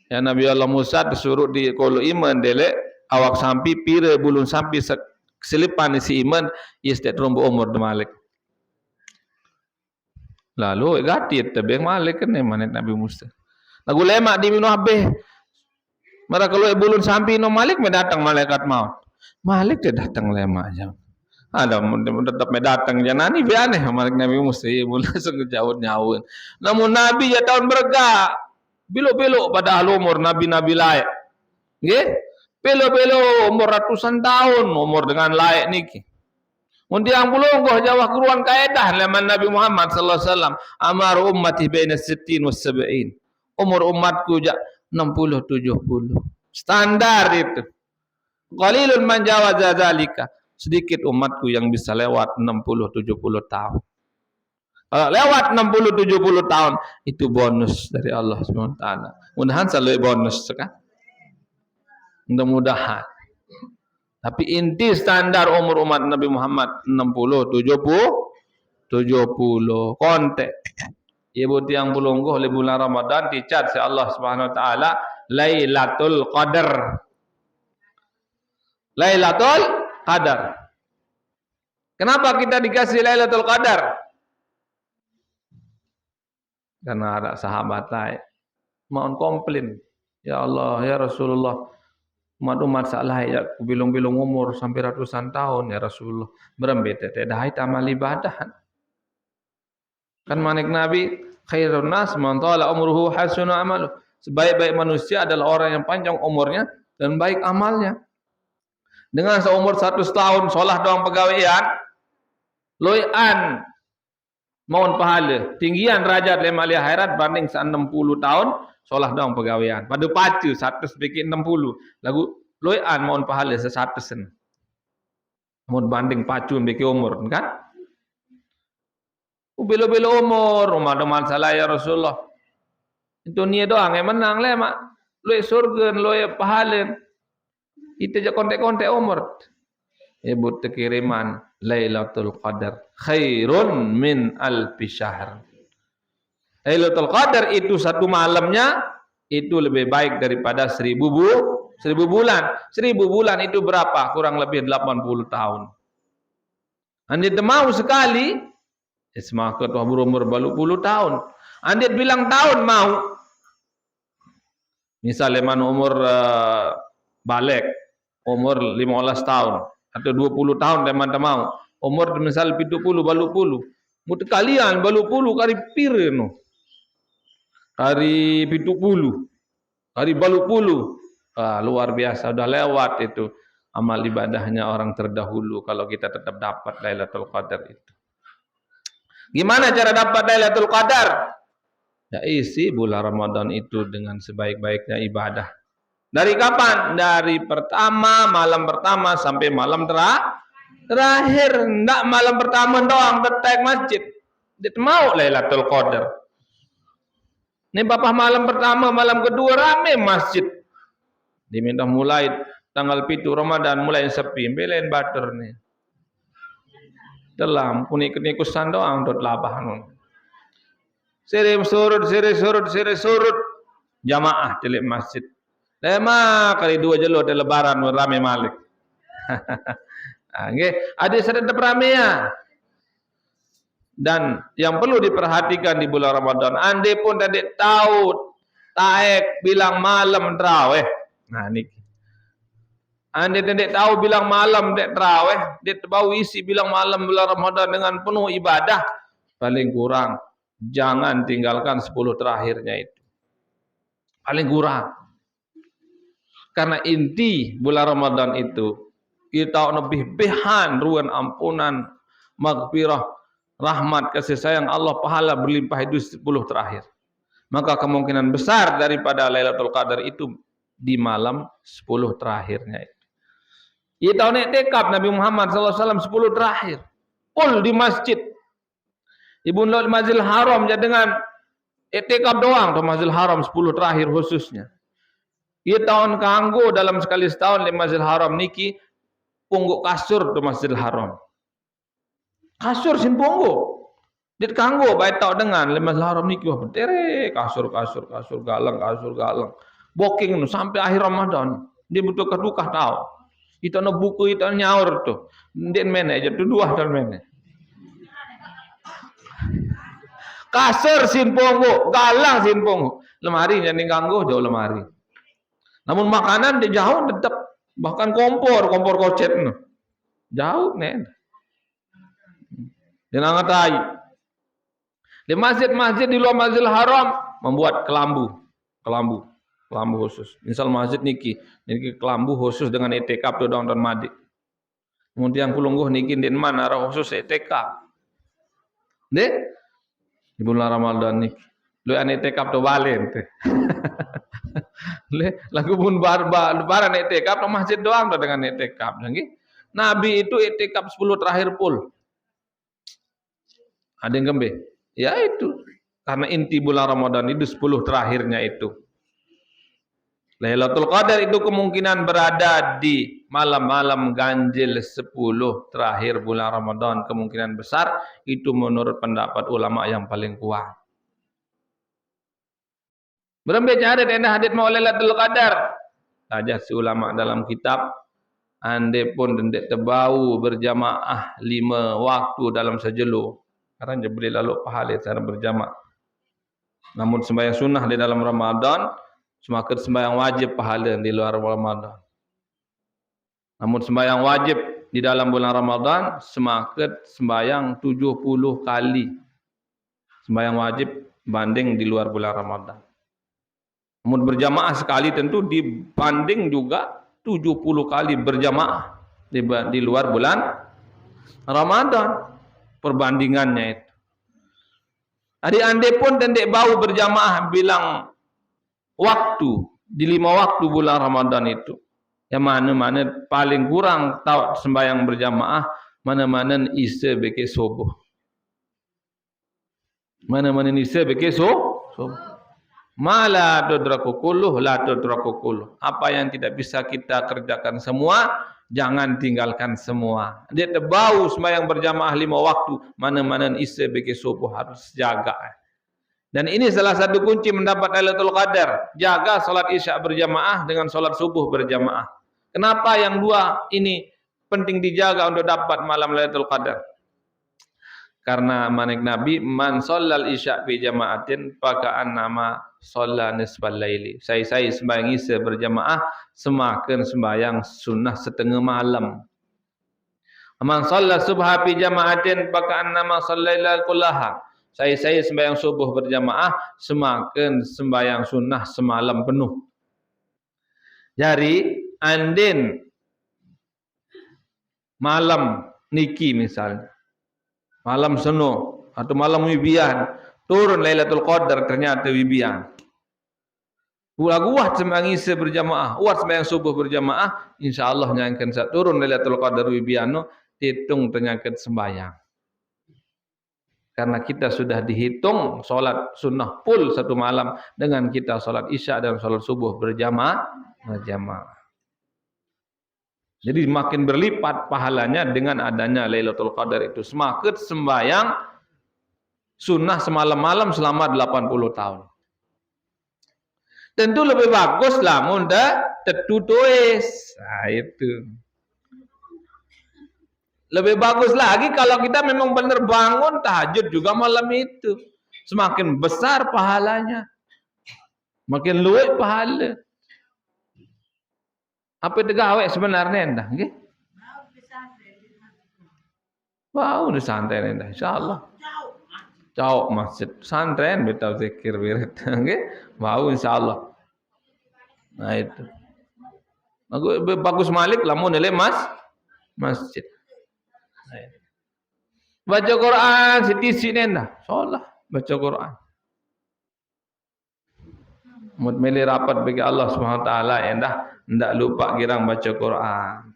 ya Nabi Allah Musa disuruh di kolo iman dele awak sampi pira bulun sampi selipan si iman ia setiap rombu umur de malik. Lalu gatit tebeng malik kan mana Nabi Musa. Lagu lemak di minum habis. Mara kalau bulun sampai no Malik mendatang malaikat maut. Malik dia datang lemak aja. Ada tetap mendatang janani biane Malik Nabi Musa mula sengejauh nyawun. Namun Nabi ya tahun bergak. Bilo-bilo pada umur nabi-nabi layak. Nggih? Bilo-bilo umur ratusan tahun umur dengan layak niki. Undiang bulunggoh jawah keruan kaedah leman Nabi Muhammad sallallahu alaihi wasallam amar ummati baina 60 was 70. Umur umatku jak 60-70 standar itu. Qalilun man jawaza zalika. Sedikit umatku yang bisa lewat 60-70 tahun. Kalau lewat 60-70 tahun itu bonus dari Allah SWT. Mudah-mudahan selalu bonus kan? Mudah-mudahan. Tapi inti standar umur umat Nabi Muhammad 60-70 kontek. Ibu tiang bulungguh di bulan Ramadan dicat si Allah Subhanahu wa taala Lailatul Qadar. Lailatul Qadar. Kenapa kita dikasih Lailatul Qadar? Karena ada sahabat lain mau komplain. Ya Allah, ya Rasulullah, umat salah ya bilung-bilung umur sampai ratusan tahun ya Rasulullah. Berembet dah itu amal ibadah. Kan manik Nabi khairun nas man tala umruhu hasunu amalu. Sebaik-baik manusia adalah orang yang panjang umurnya dan baik amalnya. Dengan seumur 100 tahun solah doang pegawaian, loyan mohon pahala. Tinggian derajat lema li akhirat banding 60 tahun solah dong pegawaian. Pada pacu 100 bikin 60. Lagu loyan mohon pahala 100 sen. Mohon banding pacu bikin umur kan? Belo-belo umur, rumah salah ya Rasulullah. Itu nia doang yang menang le mak. Loe surga, loe pahala. Itu je kontek-kontek umur. Ibu tekiriman Lailatul Qadar khairun min alfi syahr. Lailatul Qadar itu satu malamnya itu lebih baik daripada 1000 bulan. 1000 bulan itu berapa? Kurang lebih 80 tahun. Anda mau sekali, semakin tua berumur berpuluh tahun. Anda bilang tahun mau. Misalnya man umur balik, umur 15 tahun atau 20 tahun teman-teman mau. Umur misal 70 balupulu. Mut kalian balupulu kari pireno. Kari 70. Kari balupulu. Luar biasa sudah lewat itu amal ibadahnya orang terdahulu kalau kita tetap dapat Lailatul Qadar itu. Gimana cara dapat Lailatul Qadar? Ya isi bulan Ramadan itu dengan sebaik-baiknya ibadah. Dari kapan? Dari malam pertama sampai malam terakhir. Enggak malam pertama doang detek masjid. Dia mau Lailatul Qadar. Ini bapak malam pertama, malam kedua rame masjid. Diminta mulai tanggal 7 Ramadan mulai sepi, belain bater nih. Dalam kunik-kunikusan doang dot labahan. Sire surut jamaah telik masjid. Lema kali 2 jelo de lebaran rame malik. Nggih, ada sedep rame ya. Dan yang perlu diperhatikan di bulan Ramadan, ande pun tadi tahu taek bilang malam tarawih. Nah niki. Ande tadi tahu bilang malam dek tarawih, dia tahu isi bilang malam bulan Ramadan dengan penuh ibadah, paling kurang jangan tinggalkan 10 terakhirnya itu. Paling kurang. Karena inti bulan Ramadan itu kita lebih behan ruan ampunan, maghfirah, rahmat, kasih sayang Allah, pahala berlimpah itu 10 terakhir. Maka kemungkinan besar daripada Lailatul Qadar itu di malam 10 terakhirnya itu. Kita i'tikaf Nabi Muhammad SAW 10 terakhir. Full di masjid. Ibu Nul Masjidil Haram ya dengan i'tikaf doang di Masjidil Haram 10 terakhir khususnya. Ia tahun kanggo dalam sekali setahun di Masjidil Haram niki pungguk kasur di Masjidil Haram. Kasur sin punggu. Dit kanggo baik tau dengan di Masjidil Haram niki wah betere kasur galang. Booking nu sampai akhir Ramadan. Dia butuh kedukah tahu. Itu no buku itu nyaur tuh. Dia mene aja tuh 2 tahun mene. Kasur sin punggu, galang sin punggu. Lemari jadi ganggu jauh lemari. Namun makanan di jauh tetap bahkan kompor kocet no. Jauh nen. Dan ngatai. Di masjid-masjid di luar Masjidil Haram membuat kelambu khusus. Misal masjid niki kelambu khusus dengan i'tikaf tu dong dan madi. Kemudian pulungguh niki den mana khusus i'tikaf. Dek di bulan Ramadan niki. Lu ane i'tikaf tu balen teh. Le lagu pun lebaran i'tikaf di masjid doang tu dengan i'tikaf nggih. Nabi itu i'tikaf 10 terakhir full. Ada yang gembe? Ya itu. Karena inti bulan Ramadan itu 10 terakhirnya itu. Lailatul Qadar itu kemungkinan berada di malam-malam ganjil 10 terakhir bulan Ramadan. Kemungkinan besar itu menurut pendapat ulama yang paling kuat. Berapa cara anda hadit mau Lailatul Qadar? Saja si ulama dalam kitab. Ande pun dendek tebau berjamaah 5 waktu dalam sejelo. Karena boleh lalu pahala cara berjamaah. Namun sembahyang sunnah di dalam Ramadan, semakin sembahyang wajib pahala di luar Ramadan. Namun sembahyang wajib di dalam bulan Ramadan, semakin sembahyang 70 kali. Sembahyang wajib banding di luar bulan Ramadan. Namun berjamaah sekali tentu dibanding juga 70 kali berjamaah di luar bulan Ramadan. Perbandingannya itu. Adik ande pun dan dek bau berjamaah bilang waktu di 5 waktu bulan Ramadan itu. Yang mana-mana paling kurang tahu sembahyang berjamaah, mana-mana isya beke subuh. Mana-mana isya beke subuh. Mala tudraku kulluh la tudraku kulluh. Apa yang tidak bisa kita kerjakan semua, jangan tinggalkan semua. Dia terbau sembahyang berjamaah 5 waktu, mana-mana isya beke subuh harus jaga. Dan ini salah satu kunci mendapat Lailatul Qadar. Jaga salat isya berjamaah dengan salat subuh berjamaah. Kenapa yang dua ini penting dijaga untuk dapat malam Lailatul Qadar? Karena manik Nabi, man shallal isya fi jama'atin faka'annama shalla nisfal laili. Saya sembahyang isya berjamaah semakin sembahyang sunnah setengah malam. Man shalla subha fi jama'atin faka'annama shallaila kullaha. Saya sembahyang subuh berjamaah semakin sembahyang sunnah semalam penuh. Jadi andin malam niki misalnya, malam seno atau malam wibian turun Lailatul Qadar ternyata wibian. Ulah sembahyang isya berjamaah, sembahyang subuh berjamaah, insyaallah nyangken sak turun Lailatul Qadar wibiano hitung ternyata sembahyang. Karena kita sudah dihitung solat sunnah full satu malam dengan kita solat isya dan solat subuh berjamaah. Jadi makin berlipat pahalanya dengan adanya Lailatul Qadar itu. Semakin sembahyang sunnah semalam-malam selama 80 tahun. Tentu lebih bagus lah munda tertutuis. Nah itu. Lebih bagus lagi kalau kita memang benar bangun tahajud juga malam itu. Semakin besar pahalanya. Makin luwih pahala. Apa itu gawe sebenarnya endah, nggih? Mau di santai endah insyaallah. Cau masjid santren betau zikir wirid, nggih? Mau insyaallah. Nah itu. Bagus malik lamun nilai masjid. Baca Quran siti nenda, insyaallah baca Quran. Mut meli rapat bagi Allah Subhanahu wa taala endah ndak lupa girang baca Quran.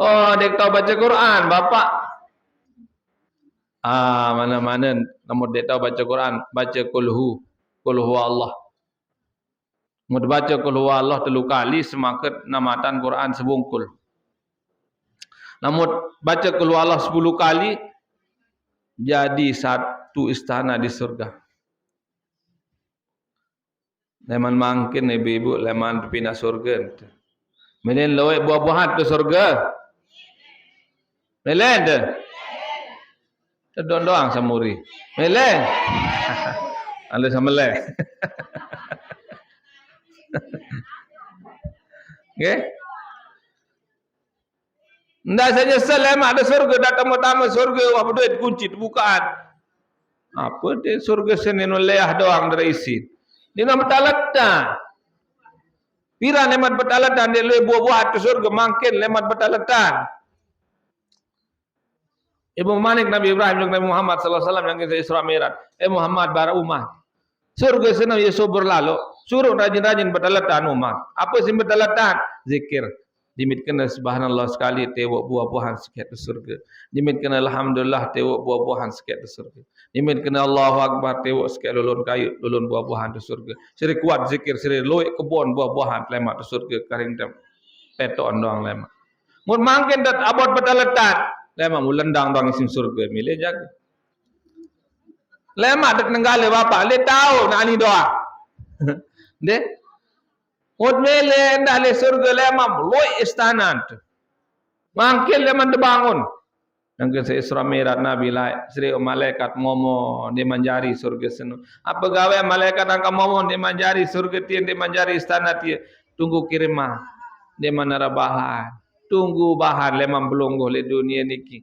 Oh, dek tahu baca Quran, Bapak. Mana-mana namun dek tahu baca Quran, baca qul huwallah. Mut baca qul huwallah 3 kali semakin namatan Quran sebungkul. Namun baca qul huwallah 10 kali jadi satu istana di surga. Leman mangkin ibu-ibu leman pindah surga. Menen loe buah-buahan ke surga. Melen de. Tedon doang samuri. Melen. Ada samele. Nggih. Ndak saja selama ada surga datang pertama surga apa duit kunci bukaan. Apa dia surga senin leah doang dari isi. Dia nak betalatan. Pira lemat betalatan dia le buah-buah ke surga mangkin lemat betalatan. Ibu Manik Nabi Ibrahim dan Nabi Muhammad sallallahu alaihi wasallam yang kita Isra Mi'raj. Muhammad bara umat. Surga sana Yesus berlalu, suruh rajin-rajin betalatan umat. Apa sih betalatan? Zikir. Dimitkan subhanallah sekali tewak buah-buahan sikit ke surga. Dimitkan alhamdulillah tewak buah-buahan sikit ke surga. Dimitkan Allahu akbar tewak sikit lulun kayu, lulun buah-buahan ke surga. Seri kuat zikir, seri loik kebun buah-buahan lemak ke surga karing tem peton doang lemak. Mun mangkin dat abot betalatan, lemak mulendang doang isin surga milih jaga. Lemak dat nenggale bapak, le tahu nak ni doa. Deh. Mut mele endah le surga lemam loi istana tu. Mangkil leman dibangun. Nang se Isra Mi'raj Nabi la sri malaikat momo di manjari surga senu. Apa gawe malaikat angka momo di manjari surga tie di manjari istana tie. Tunggu kirimah. Di mana bahan. Tunggu bahan lemam belungguh le dunia niki.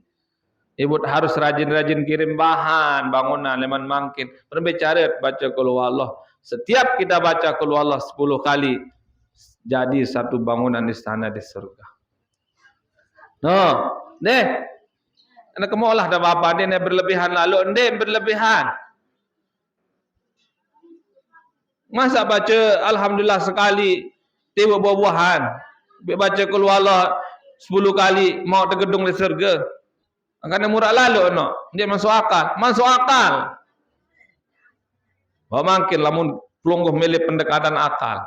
Ibu harus rajin-rajin kirim bahan bangunan leman mangkin. Berbicara baca qul huwallah. Setiap kita baca qul huwallah 10 kali jadi satu bangunan istana di surga. No, deh. Anak kamu olah dah bapa dia berlebihan lalu, ende berlebihan. Masa baca alhamdulillah sekali tengok buah-buahan. Baca qul huwallah 10 kali mau tergedung di syurga. Kerana murah lalu no. Dia masuk akal. Masuk akal. Bahawa makin lamun pelungguh milih pendekatan akal.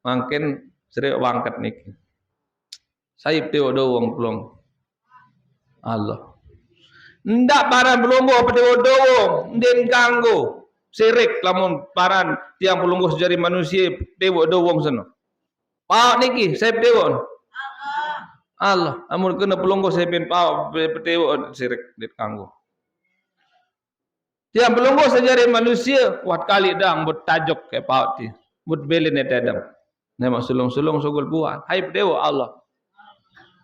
Makin sering bangkat niki. Saya tengok dah orang pelung. Allah. Ndak paran pelungguh tengok dah orang. Dia ganggu. Sirik lamun paran tiang pelungguh sejari manusia tengok dah orang sana. Pak niki saya tengok. Allah. Amun kena pelungguh saya pin pau tengok sirik dia ganggu. Tiang pelungguh sejari manusia kuat kali dang bertajuk ke paut ti. But belin et adam. Nema sulung-sulung sugul buat. Hai dewa Allah.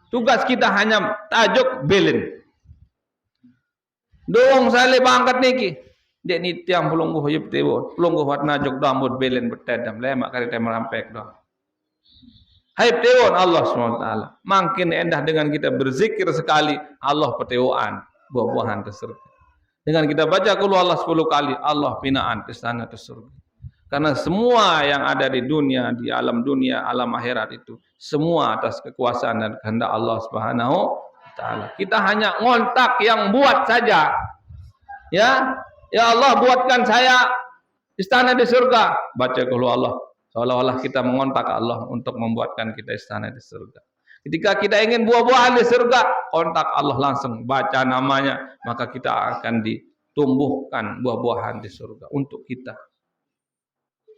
Tugas kita hanya tajuk belin. Doang sale bangkat niki. Dek ni tiang pelungguh yep dewa. Pelungguh wat najuk dang but belin bertadam. Lemak kali tem rampek dang. Hai dewa Allah SWT. Makin endah dengan kita berzikir sekali Allah petewaan buah-buahan tersebut. Dengan kita baca qul huwallah 10 kali, Allah binaan istana ke surga. Karena semua yang ada di dunia, di alam dunia, alam akhirat itu, semua atas kekuasaan dan kehendak Allah Subhanahu wa taala. Kita hanya ngontak yang buat saja. Ya, ya Allah buatkan saya istana di surga. Baca qul huwallah. Seolah-olah kita mengontak Allah untuk membuatkan kita istana di surga. Ketika kita ingin buah-buahan di surga, kontak Allah langsung, baca namanya, maka kita akan ditumbuhkan buah-buahan di surga untuk kita.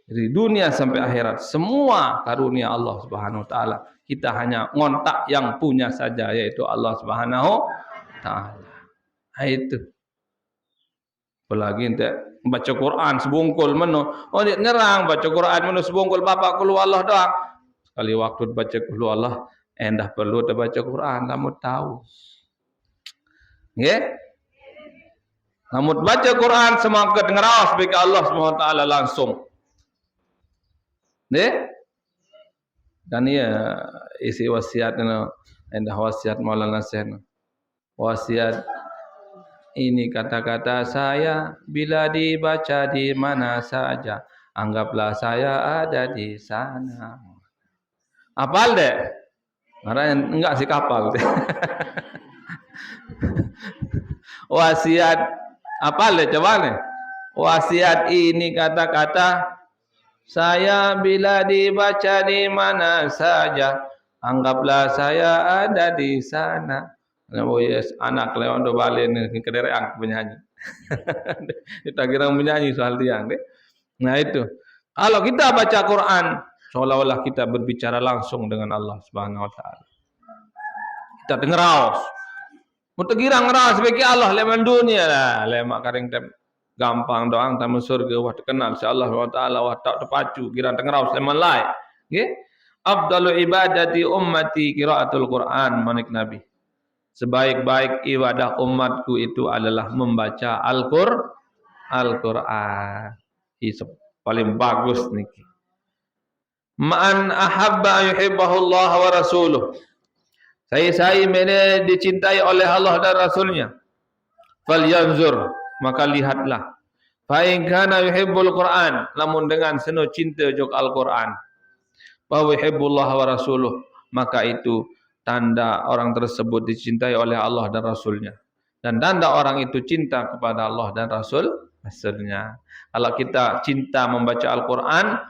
Dari dunia sampai akhirat, semua karunia Allah Subhanahu wa taala. Kita hanya ngontak yang punya saja, yaitu Allah Subhanahu wa taala. Itu. Apalagi ente baca Quran sebungkul menu. Oh dia nyerang baca Quran menu sebungkul bapak qul huwallah doang. Sekali waktu baca qul huwallah endah perlu baca Quran, kamu tahu. Nggih? Namun baca Quran semangat ngeraos bagi Allah SWT langsung. Nggih? Dan ya isi wasiat endah wasiat Maulana Syekh. Wasiat ini kata-kata saya bila dibaca di mana saja, anggaplah saya ada di sana. Hafal deh? Karena enggak sih kapal. Wasiat apa le coba nih? Wasiat ini kata-kata saya bila dibaca di mana saja, anggaplah saya ada di sana. Oh yes, anak lewat do balik ni kedereang penyanyi. Kita kira menyanyi soal tiang deh. Nah itu. Kalau kita baca Quran, seolah-olah kita berbicara langsung dengan Allah Subhanahu wa taala. Kita ngeraos. Mutu girang ngeraos bagi Allah leman dunia lah, lemak karing tem gampang doang tamu surga wah terkenal si Allah Subhanahu wa taala wah tak terpacu girang ngeraos leman lain. Nggih. Afdalu ibadati ummati qiraatul Quran manik Nabi. Sebaik-baik ibadah umatku itu adalah membaca Al-Quran. Itu paling bagus niki. Man ahabba yuhibbahullah wa rasuluh. Saya mana dicintai oleh Allah dan Rasulnya. Falyanzur, maka lihatlah. Fa in kana yuhibbul Quran, namun dengan senuh cinta jok Al-Quran. Fa yuhibbullah wa rasuluh, maka itu tanda orang tersebut dicintai oleh Allah dan Rasulnya. Dan tanda orang itu cinta kepada Allah dan Rasulnya. Kalau kita cinta membaca Al-Quran,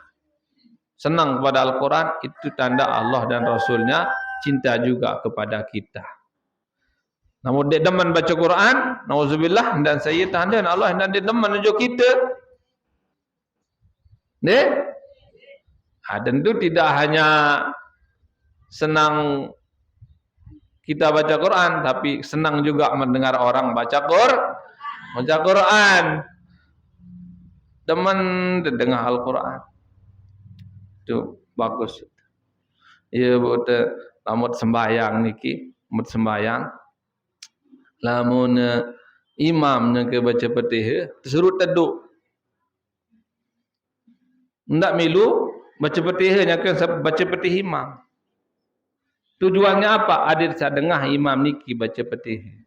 senang kepada Al-Quran, itu tanda Allah dan Rasulnya cinta juga kepada kita. Namun dia demen baca Quran, nauzubillah, dan saya tanda Allah dan dia demen unjuk kita. Dan itu tidak hanya senang kita baca Quran, tapi senang juga mendengar orang baca Quran. Demen dengar Al-Quran. Itu bagus. Ya buat lamun sembahyang niki, mut sembahyang. Lamun imam nak baca Fatihah, disuruh teduk. Ndak milu baca Fatihah nya ke baca Fatihah imam. Tujuannya apa? Adil saya dengar imam niki baca Fatihah.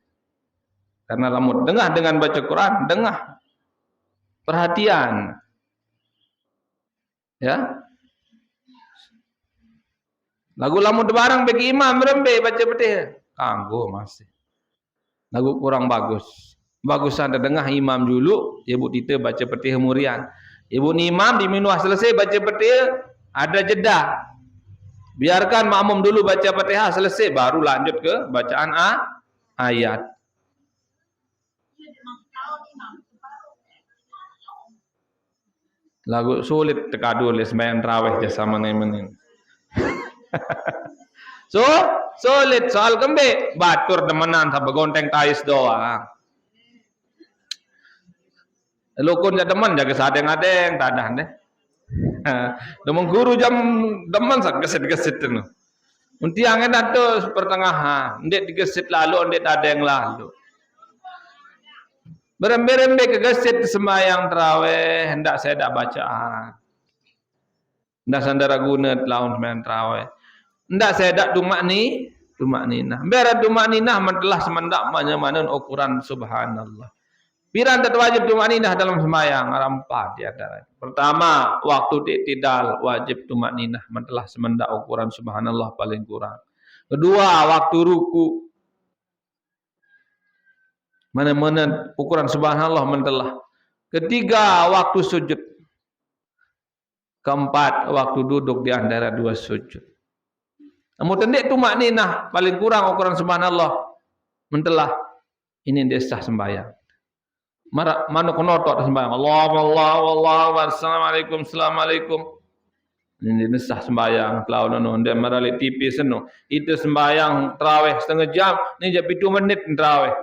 Karena lamun dengar dengan baca Quran, dengar perhatian. Ya. Lagu lamun barang bagi imam rembe baca Fatihah. Kanggo masih. Lagu kurang bagus. Bagusan dengar imam dulu, ibu kita baca Fatihah murian. Ibu ni imam di minuah selesai baca Fatihah, ada jeda. Biarkan makmum dulu baca Fatihah selesai baru lanjut ke bacaan ayat. Lagu sulit tekadu oleh sembahyang tarawih jasa menin. So sulit soal kembe batur demenan sampai gonteng tais doang. Lukun ja demen jaga sadeng-adeng tadah deh. Demong guru jam demen sak gesit-gesit tu. Unti angin atus pertengahan, ndek digesit lalu ndek ada yang lalu. Berembe-rembe kegesit sembahyang tarawih, hendak saya dak bacaan. Hendak sandara guna laun sembahyang tarawih. Hendak saya dak dumak ninah. Biar dumak ninah telah semendak mana-mana ukuran subhanallah. Piran tak wajib dumak ninah dalam sembahyang, empat di antara. Pertama, waktu iktidal wajib dumak ninah telah semendak ukuran subhanallah paling kurang. Kedua, waktu ruku mana-mana ukuran subhanallah mentelah. Ketiga, waktu sujud. Keempat, waktu duduk di antara dua sujud. Namun tendek tu makninah paling kurang ukuran subhanallah mentelah. Ini dia sah sembahyang. Mana konotok sembahyang. Allah, assalamualaikum. Ini dia sah sembahyang. Kalau nono dia meralik tipis seno. Itu sembahyang tarawih setengah jam. Ini jadi 7 menit tarawih.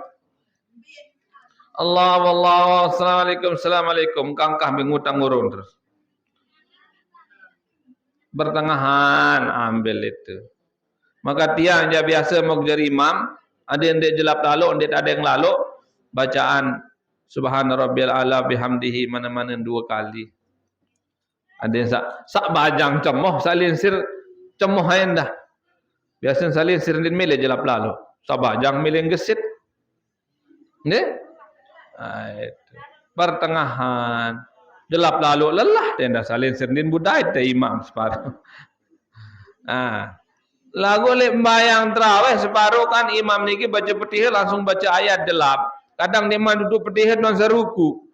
Allah, assalamualaikum. Kangkah mengutang urun terus. Pertengahan ambil itu. Maka tiang dia biasa mau jadi imam, ada yang dia jelap lalu, ada yang lalu, bacaan Subhana Rabbiyal A'la bihamdihi mana-mana 2 kali. Ada yang sak bajang cemoh, salin sir cemoh ayan dah. Biasa salin sir din milih jelap lalu. Sak bajang milih gesit. Ne? Itu. Pertengahan jelap lalu lelah tenda salin serdin budai te imam separuh. Lagu lek mbayang tarawih separuh kan imam niki baca Fatihah langsung baca ayat jelap. Kadang dia duduk Fatihah non seruku.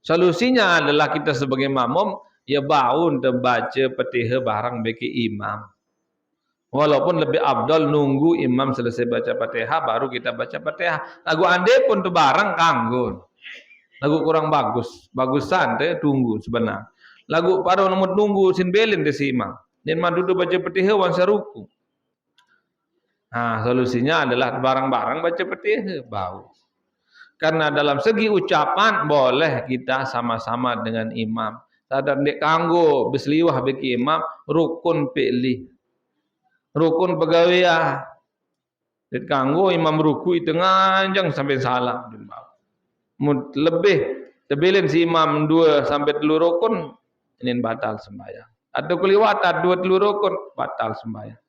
Solusinya adalah kita sebagai makmum ya baun baca Fatihah barang bagi imam. Walaupun lebih abdal nunggu imam selesai baca Fatihah baru kita baca Fatihah. Lagu ande pun tu barang kanggun. Lagu kurang bagus. Bagusan tu tunggu sebenar. Lagu paruh nomor nunggu sin belin de si imam. Dan duduk baca Fatihah wan saruku. Solusinya adalah barang-barang baca Fatihah bau. Karena dalam segi ucapan boleh kita sama-sama dengan imam. Sadar dek kanggo besliwah bagi imam rukun pilih. Rukun pegawai Dit kanggo imam ruku itu nganjang sampai salam. Lebih tebilin si imam 2 sampai 3 rukun ini batal sembahyang. Atau keliwatan 2-3 rukun batal sembahyang.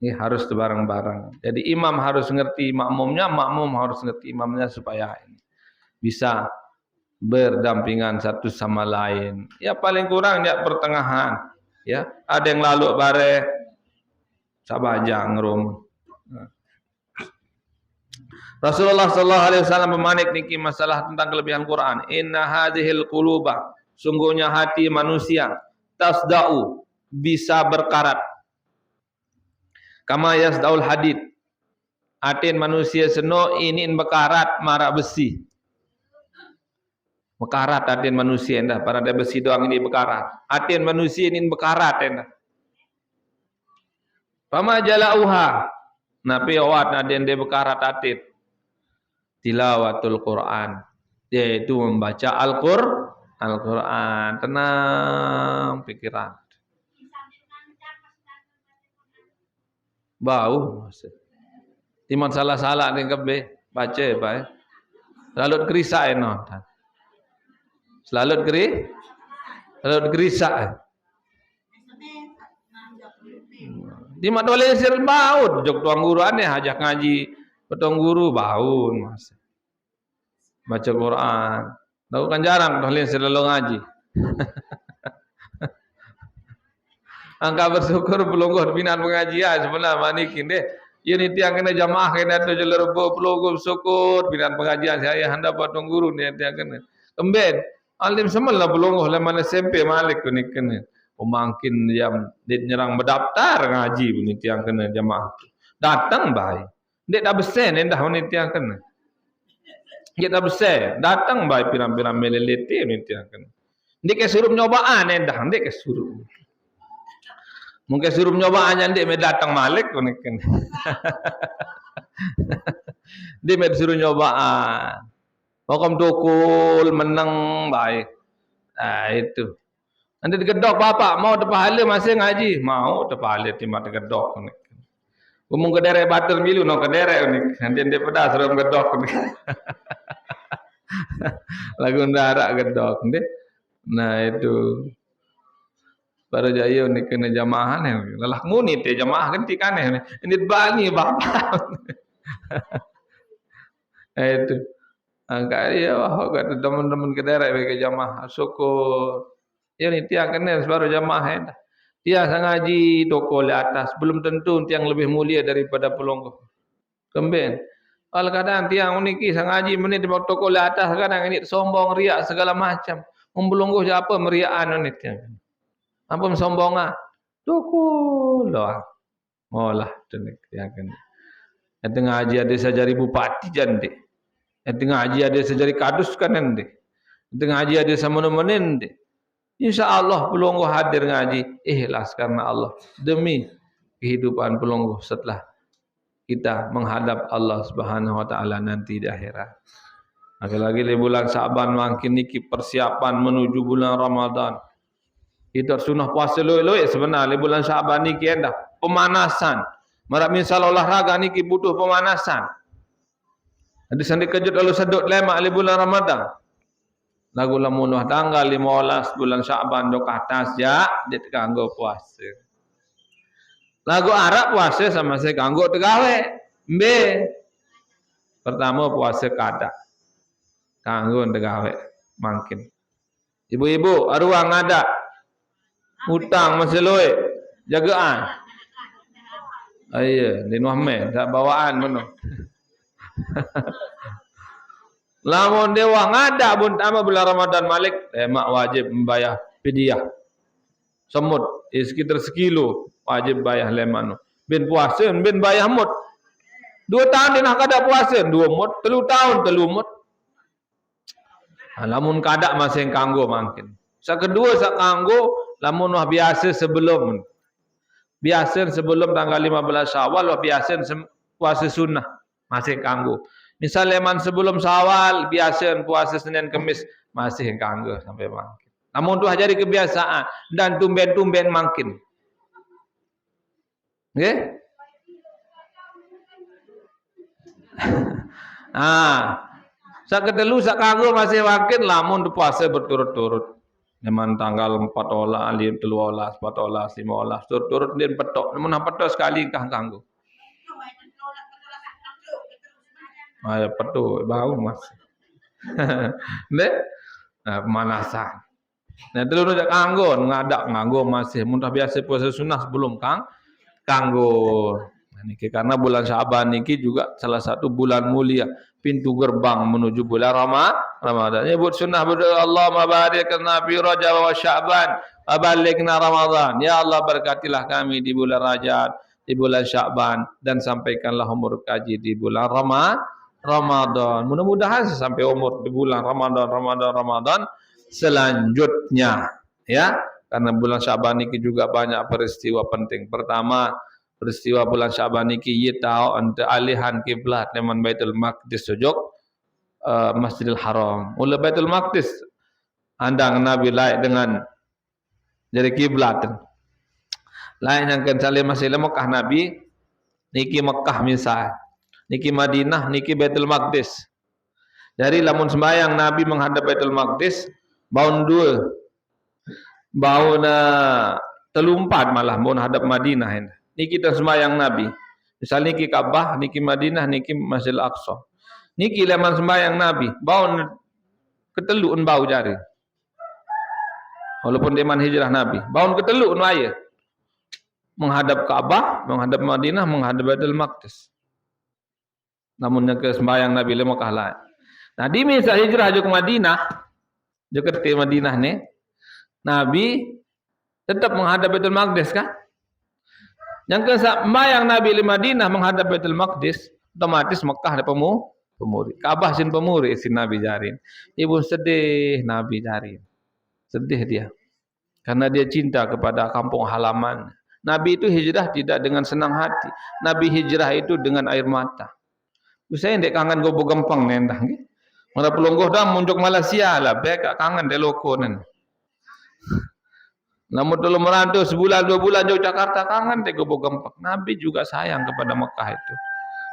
Ini harus bareng-bareng. Jadi imam harus ngerti makmumnya, makmum harus ngerti imamnya supaya ini bisa berdampingan satu sama lain. Ya paling kurang ya pertengahan. Ya, ada yang lalu bare sabajang rum. Rasulullah sallallahu alaihi wasallam memanik niki masalah tentang kelebihan Quran. Inna hadhil quluba, sungguhnya hati manusia tasda'u bisa berkarat. Kama yasdaul hadid. Atin manusia seno ini berkarat marak besi. Berkarat atin manusia endah pada besi doang ini berkarat. Atin manusia ini berkarat endah. Pama jalauha. Nabi awat atin dia berkarat atin. Tilawatul Quran, yaitu membaca Al-Quran, tenang pikiran. Bau, timan salah-salah ni kebe baca baik. Selalu gerisa eno, selalu gerisa. Timan boleh sir bau, jok tuang guru aneh ajak ngaji. Petong guru baun mas. Baca Quran. Tahu kan jarang dohlin selalu ngaji. Angka bersyukur pelungguh binaan pengajian sebenarnya manikin deh. Ia ni tiang kena jamaah kena tu jalur pelungguh bersyukur binaan pengajian saya hendak potong guru ni tiang kena. Kemben alim semelah pelungguh le mana SMP malik tu ni kena. Pemangkin yang dia nyerang berdaftar ngaji ni tiang kena jamaah. Datang baik. Dia dah besar ni dah ni tiang kena. Dia dah besar, datang baik pirang-pirang melelete ni tiang kena. Dia ke suruh nyobaan ni dah, dia ke suruh. Mungkin suruh nyobaan yang dia datang malik ni kena. Dia suruh nyobaan. Pokok tukul menang baik. Itu. Nanti digedok bapak mau terpahala masih ngaji, mau terpahala timak digedok ni. Umum kederek bater milu no kederek ni. Nanti dia pedas suruh gedok ni. Lagu ndarak gedok ni. Nah itu. Para jaya ni kena jamaah ni. Lelah muni te jamaah ganti kan ni. Ini bani bapak. Itu. Angkat dia wah kata teman-teman kederek bagi jamaah syukur. Ya ni tiang kena sebaru jamaah ni. Dia ngaji toko di atas belum tentu tiang lebih mulia daripada pelonggoh. Kemben. Kalau kadang tiang uniki ngaji menit di toko di atas kadang ini sombong riak segala macam. Membelonggoh apa meriaan ni tiang. Apa sombongan? Toko lah. Molah tiang kena. Yang ngaji ada sejari bupati jande. Yang ngaji ada sejari kadus kanan de. Yang ngaji ada samana-manen de. InsyaAllah pelungguh hadir ngaji ikhlas karena Allah demi kehidupan pelungguh setelah kita menghadap Allah Subhanahu wa taala nanti di akhirat. Lagi-lagi di bulan Syaban makin niki persiapan menuju bulan Ramadan. Kita sunah puasa loe-loe sebenarnya di bulan Syaban niki dah pemanasan. Marak misal olahraga niki butuh pemanasan. Ada sandi kejut lalu sedut lemak di bulan Ramadan. Lagu lamunuh tanggal 15 bulan Syaban dok atas ya dia kanggo puasa. Lagu Arab puasa sama saya kanggo tegawe. B. Pertama puasa kada. Kanggo tegawe mungkin. Ibu-ibu aruang ada. Hutang masih loe. Jagaan. Iya, di Muhammad tak bawaan mana. Lamun dewa ngada pun ama bulan Ramadan malik, mak wajib membayar fidyah. Semut, sekitar sekilo wajib bayar lemanu. Bin puasa, bin bayar mut. 2 tahun dia nak kada puasa, 2 mut, 3 tahun 3 mut. Lamun kada masih kanggo mungkin. Sak kedua sak kanggo lamun wah biasa sebelum. Biasa sebelum tanggal 15 Syawal wah biasa puasa sunnah masih kanggo. Misal leman sebelum Syawal biasa puasa Senin Kamis masih kanggo sampai makin. Namun tu jadi kebiasaan dan tumben-tumben makin. Nggih? Sak kedelu sak kanggo masih makin lamun puasa berturut-turut. Leman tanggal 14, 13, 14, 15 turut-turut din petok. Namun petok sekali kah kanggo. Ayo petu bau mas. Nek pemanasan. Nah terus jak kanggo ngadak nganggo masih muntah biasa puasa sunnah sebelum kanggo. Niki karena bulan Syaban niki juga salah satu bulan mulia, pintu gerbang menuju bulan Ramadan. Nyebut sunnah berdoa Allahumma barik lana fi Rajab wa Sya'ban wa ballighna Ramadan. Ya Allah berkatilah kami di bulan Rajab, di bulan Sya'ban dan sampaikanlah umur kaji di bulan Ramadan. Mudah-mudahan sampai umur di bulan Ramadan selanjutnya ya. Karena bulan Syaban ini juga banyak peristiwa penting. Pertama, peristiwa bulan Syaban ini kita tahu untuk alihan kiblat leman Baitul Maqdis sujud Masjidil Haram. Mula Baitul Maqdis andang Nabi lain dengan jadi kiblat. Lain yang kan saleh masih Mekah Nabi niki Mekah misal. Niki Madinah, niki Baitul Maqdis. Dari lamun sembahyang Nabi menghadap Baitul Maqdis, baun 2. Baun 3 malah mun hadap Madinah ini. Niki kita sembahyang Nabi. Misal niki Ka'bah, niki Madinah, niki Masjidil Aqsa. Niki lamun sembahyang Nabi, baun keteluun bau jari. Walaupun dia man hijrah Nabi. Baun keteluk nu aya. Menghadap Ka'bah, menghadap Madinah, menghadap Baitul Maqdis. Namun yang ke sembahyang Nabi le Mekah lah. Nah, di masa hijrah ke Madinah, dekat ke Madinah ni, Nabi tetap menghadap Baitul Maqdis kan? Yang ke sembahyang Nabi di Madinah menghadap Baitul Maqdis, otomatis Mekah ada pemuri. Ka'bah sin pemuri sin Nabi jarin. Ibu sedih Nabi jarin. Sedih dia. Karena dia cinta kepada kampung halaman. Nabi itu hijrah tidak dengan senang hati. Nabi hijrah itu dengan air mata. Saya ndek kangen gobo gampang nendah nggih. Mara pelonggoh dah munjuk Malaysia lah, bek kangen de loko nen. Namun dulu merantau sebulan 2 bulan jauh Jakarta kangen de gobo gampang. Nabi juga sayang kepada Mekah itu.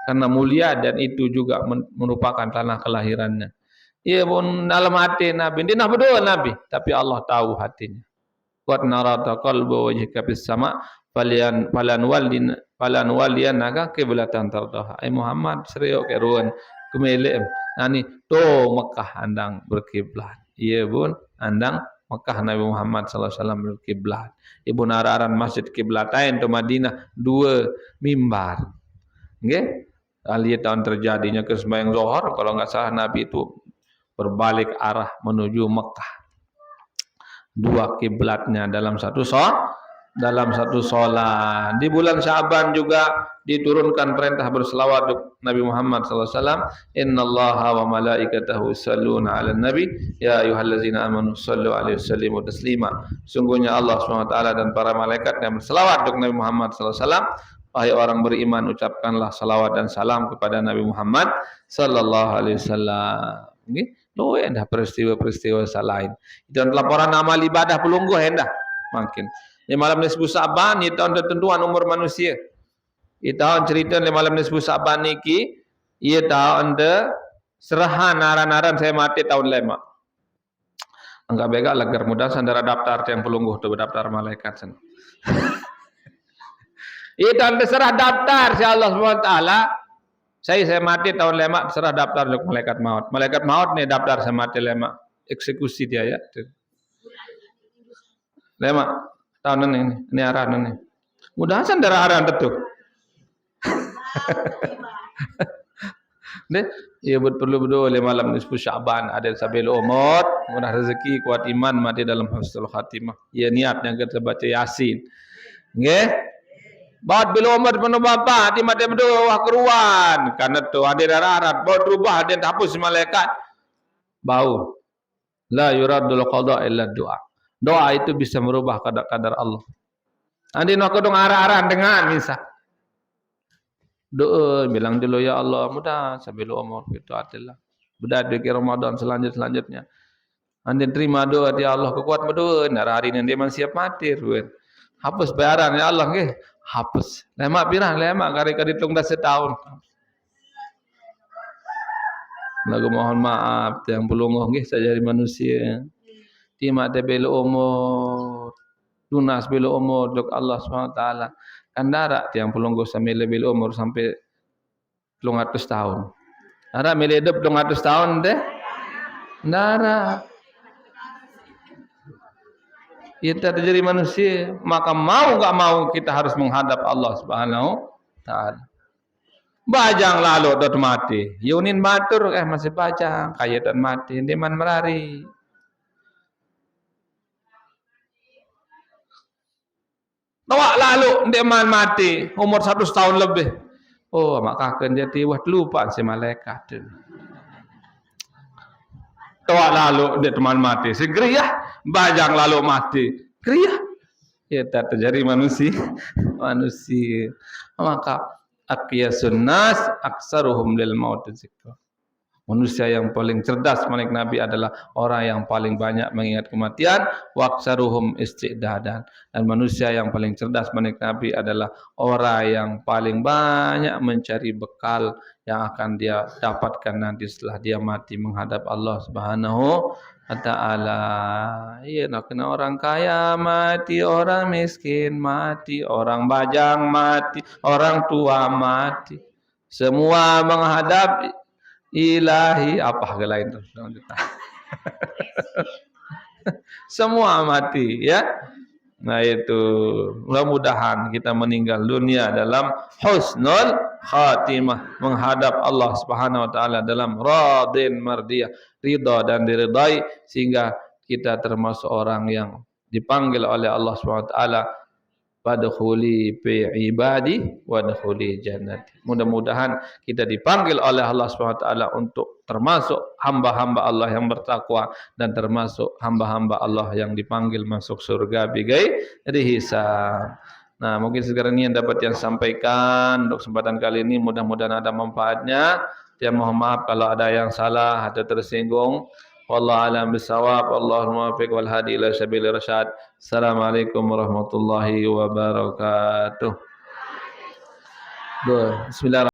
Karena mulia dan itu juga merupakan tanah kelahirannya. Ia pun dalam hati Nabi. Dia nak berdoa Nabi, tapi Allah tahu hatinya. Qad narata qalbu wajhika fis sama' falan walian naga kiblatan tardaha. Ai Muhammad seriok ke ruan kemelem. Nani to Mekah andang berkiblat. Ia pun andang Mekah Nabi Muhammad sallallahu alaihi wasallam berkiblat. Ibu nararan masjid kiblatain to Madinah 2 mimbar. Nggih. Lihat tahun terjadinya kesembahyang zuhur kalau enggak salah Nabi itu berbalik arah menuju Mekah. 2 kiblatnya dalam satu solat. Di bulan Sya'ban juga diturunkan perintah berselawat Nabi Muhammad sallallahu alaihi wasallam. Innallaha wa malaikatahu yusholluna 'alan nabi ya ayyuhallazina amanu shallu 'alaihi wasallimu taslima. Sungguhnya Allah Subhanahu wa taala dan para malaikat yang berselawat untuk Nabi Muhammad sallallahu alaihi wasallam. Wahai orang beriman, ucapkanlah salawat dan salam kepada Nabi Muhammad sallallahu alaihi wasallam. Nggih, loe dah peristiwa-peristiwa lain. Dan laporan amal ibadah pelungguh hendah makin. Di malam nisfu Sa'ban, di tahun ketentuan umur manusia. Di tahun cerita di malam nisfu Sa'ban niki, ia tahun de serahan naran-naran saya mati tahun lema. Enggak bega lagar mudah sandara daftar yang pelungguh tu berdaftar malaikat sen. Ia tahun terserah daftar si Allah SWT. Saya mati tahun lema terserah daftar untuk malaikat maut. Malaikat maut ni daftar saya mati lema. Eksekusi dia ya. Lema tahun ini arah ini. Mudah sandara arah tentu. Deh, ia perlu berdoa le malam nisfu Sya'ban ada sabil umur, murah rezeki, kuat iman, mati dalam husnul khatimah. Ia niatnya kita baca Yasin. Nggih? Baat bila umur penuh bapa, hati mati berdoa wah keruan. Karena tu ada darat, baut rubah dia hapus malaikat. Bau. La yuradul qada illa doa. Doa itu bisa merubah kadar Allah. Andi nak dong arah-arah dengan misal. Doa bilang dulu ya Allah mudah sambil umur itu adalah. Bedah di Ramadan selanjutnya. Andi terima doa dia Allah kekuat berdoa. Hari ini dia masih siap mati. Hapus bayaran ya Allah nggih. Hapus. Lema pirang lema kari-kari tung dah setahun. Lagu mohon maaf yang pelunguh nggih saya jadi manusia. Tima tebel umur. Lunas bila umur dok Allah SWT. Kandara yang pelunguh sampai lebih umur sampai 300 tahun. Ara milih hidup 200 tahun deh. Ndara. Kita terjadi manusia, maka mau enggak mau kita harus menghadap Allah Subhanahu taala. Bajang lalu dot mati. Yunin batur masih bajang, kaya dan mati, diman merari. Tawak lalu diman mati, umur 100 tahun lebih. Oh, maka akan jadi wah lupa si malaikat. Tawak lalu dia teman mati, segera bajang lalu mati, kriya. Ya tak terjadi manusia. Maka aqyasun nas aksaruhum lil maut dzikra. Manusia yang paling cerdas menurut Nabi adalah orang yang paling banyak mengingat kematian, waqsaruhum istidadan. Dan manusia yang paling cerdas menurut Nabi adalah orang yang paling banyak mencari bekal yang akan dia dapatkan nanti setelah dia mati menghadap Allah Subhanahu wa taala. Iya, nak kena orang kaya mati, orang miskin mati, orang bajang mati, orang tua mati. Semua menghadap Ilahi apa ke lain tu? Semua mati ya. Nah itu mudah-mudahan kita meninggal dunia dalam husnul khatimah, menghadap Allah Subhanahu wa taala dalam radin mardiyah, ridha dan diridai, sehingga kita termasuk orang yang dipanggil oleh Allah Subhanahu wa taala, fadkhuli fi ibadi wadkhuli jannati. Mudah-mudahan kita dipanggil oleh Allah Subhanahu wa taala untuk termasuk hamba-hamba Allah yang bertakwa dan termasuk hamba-hamba Allah yang dipanggil masuk surga bighairi hisab. Nah, mungkin sekarang ini yang dapat yang sampaikan untuk kesempatan kali ini, mudah-mudahan ada manfaatnya. Saya mohon maaf kalau ada yang salah atau tersinggung. Wallahu a'lam bishawab. Allahumma muwaffiq wal hadi ila sabilir rasyad. Assalamualaikum warahmatullahi wabarakatuh. Bismillahirrahmanirrahim.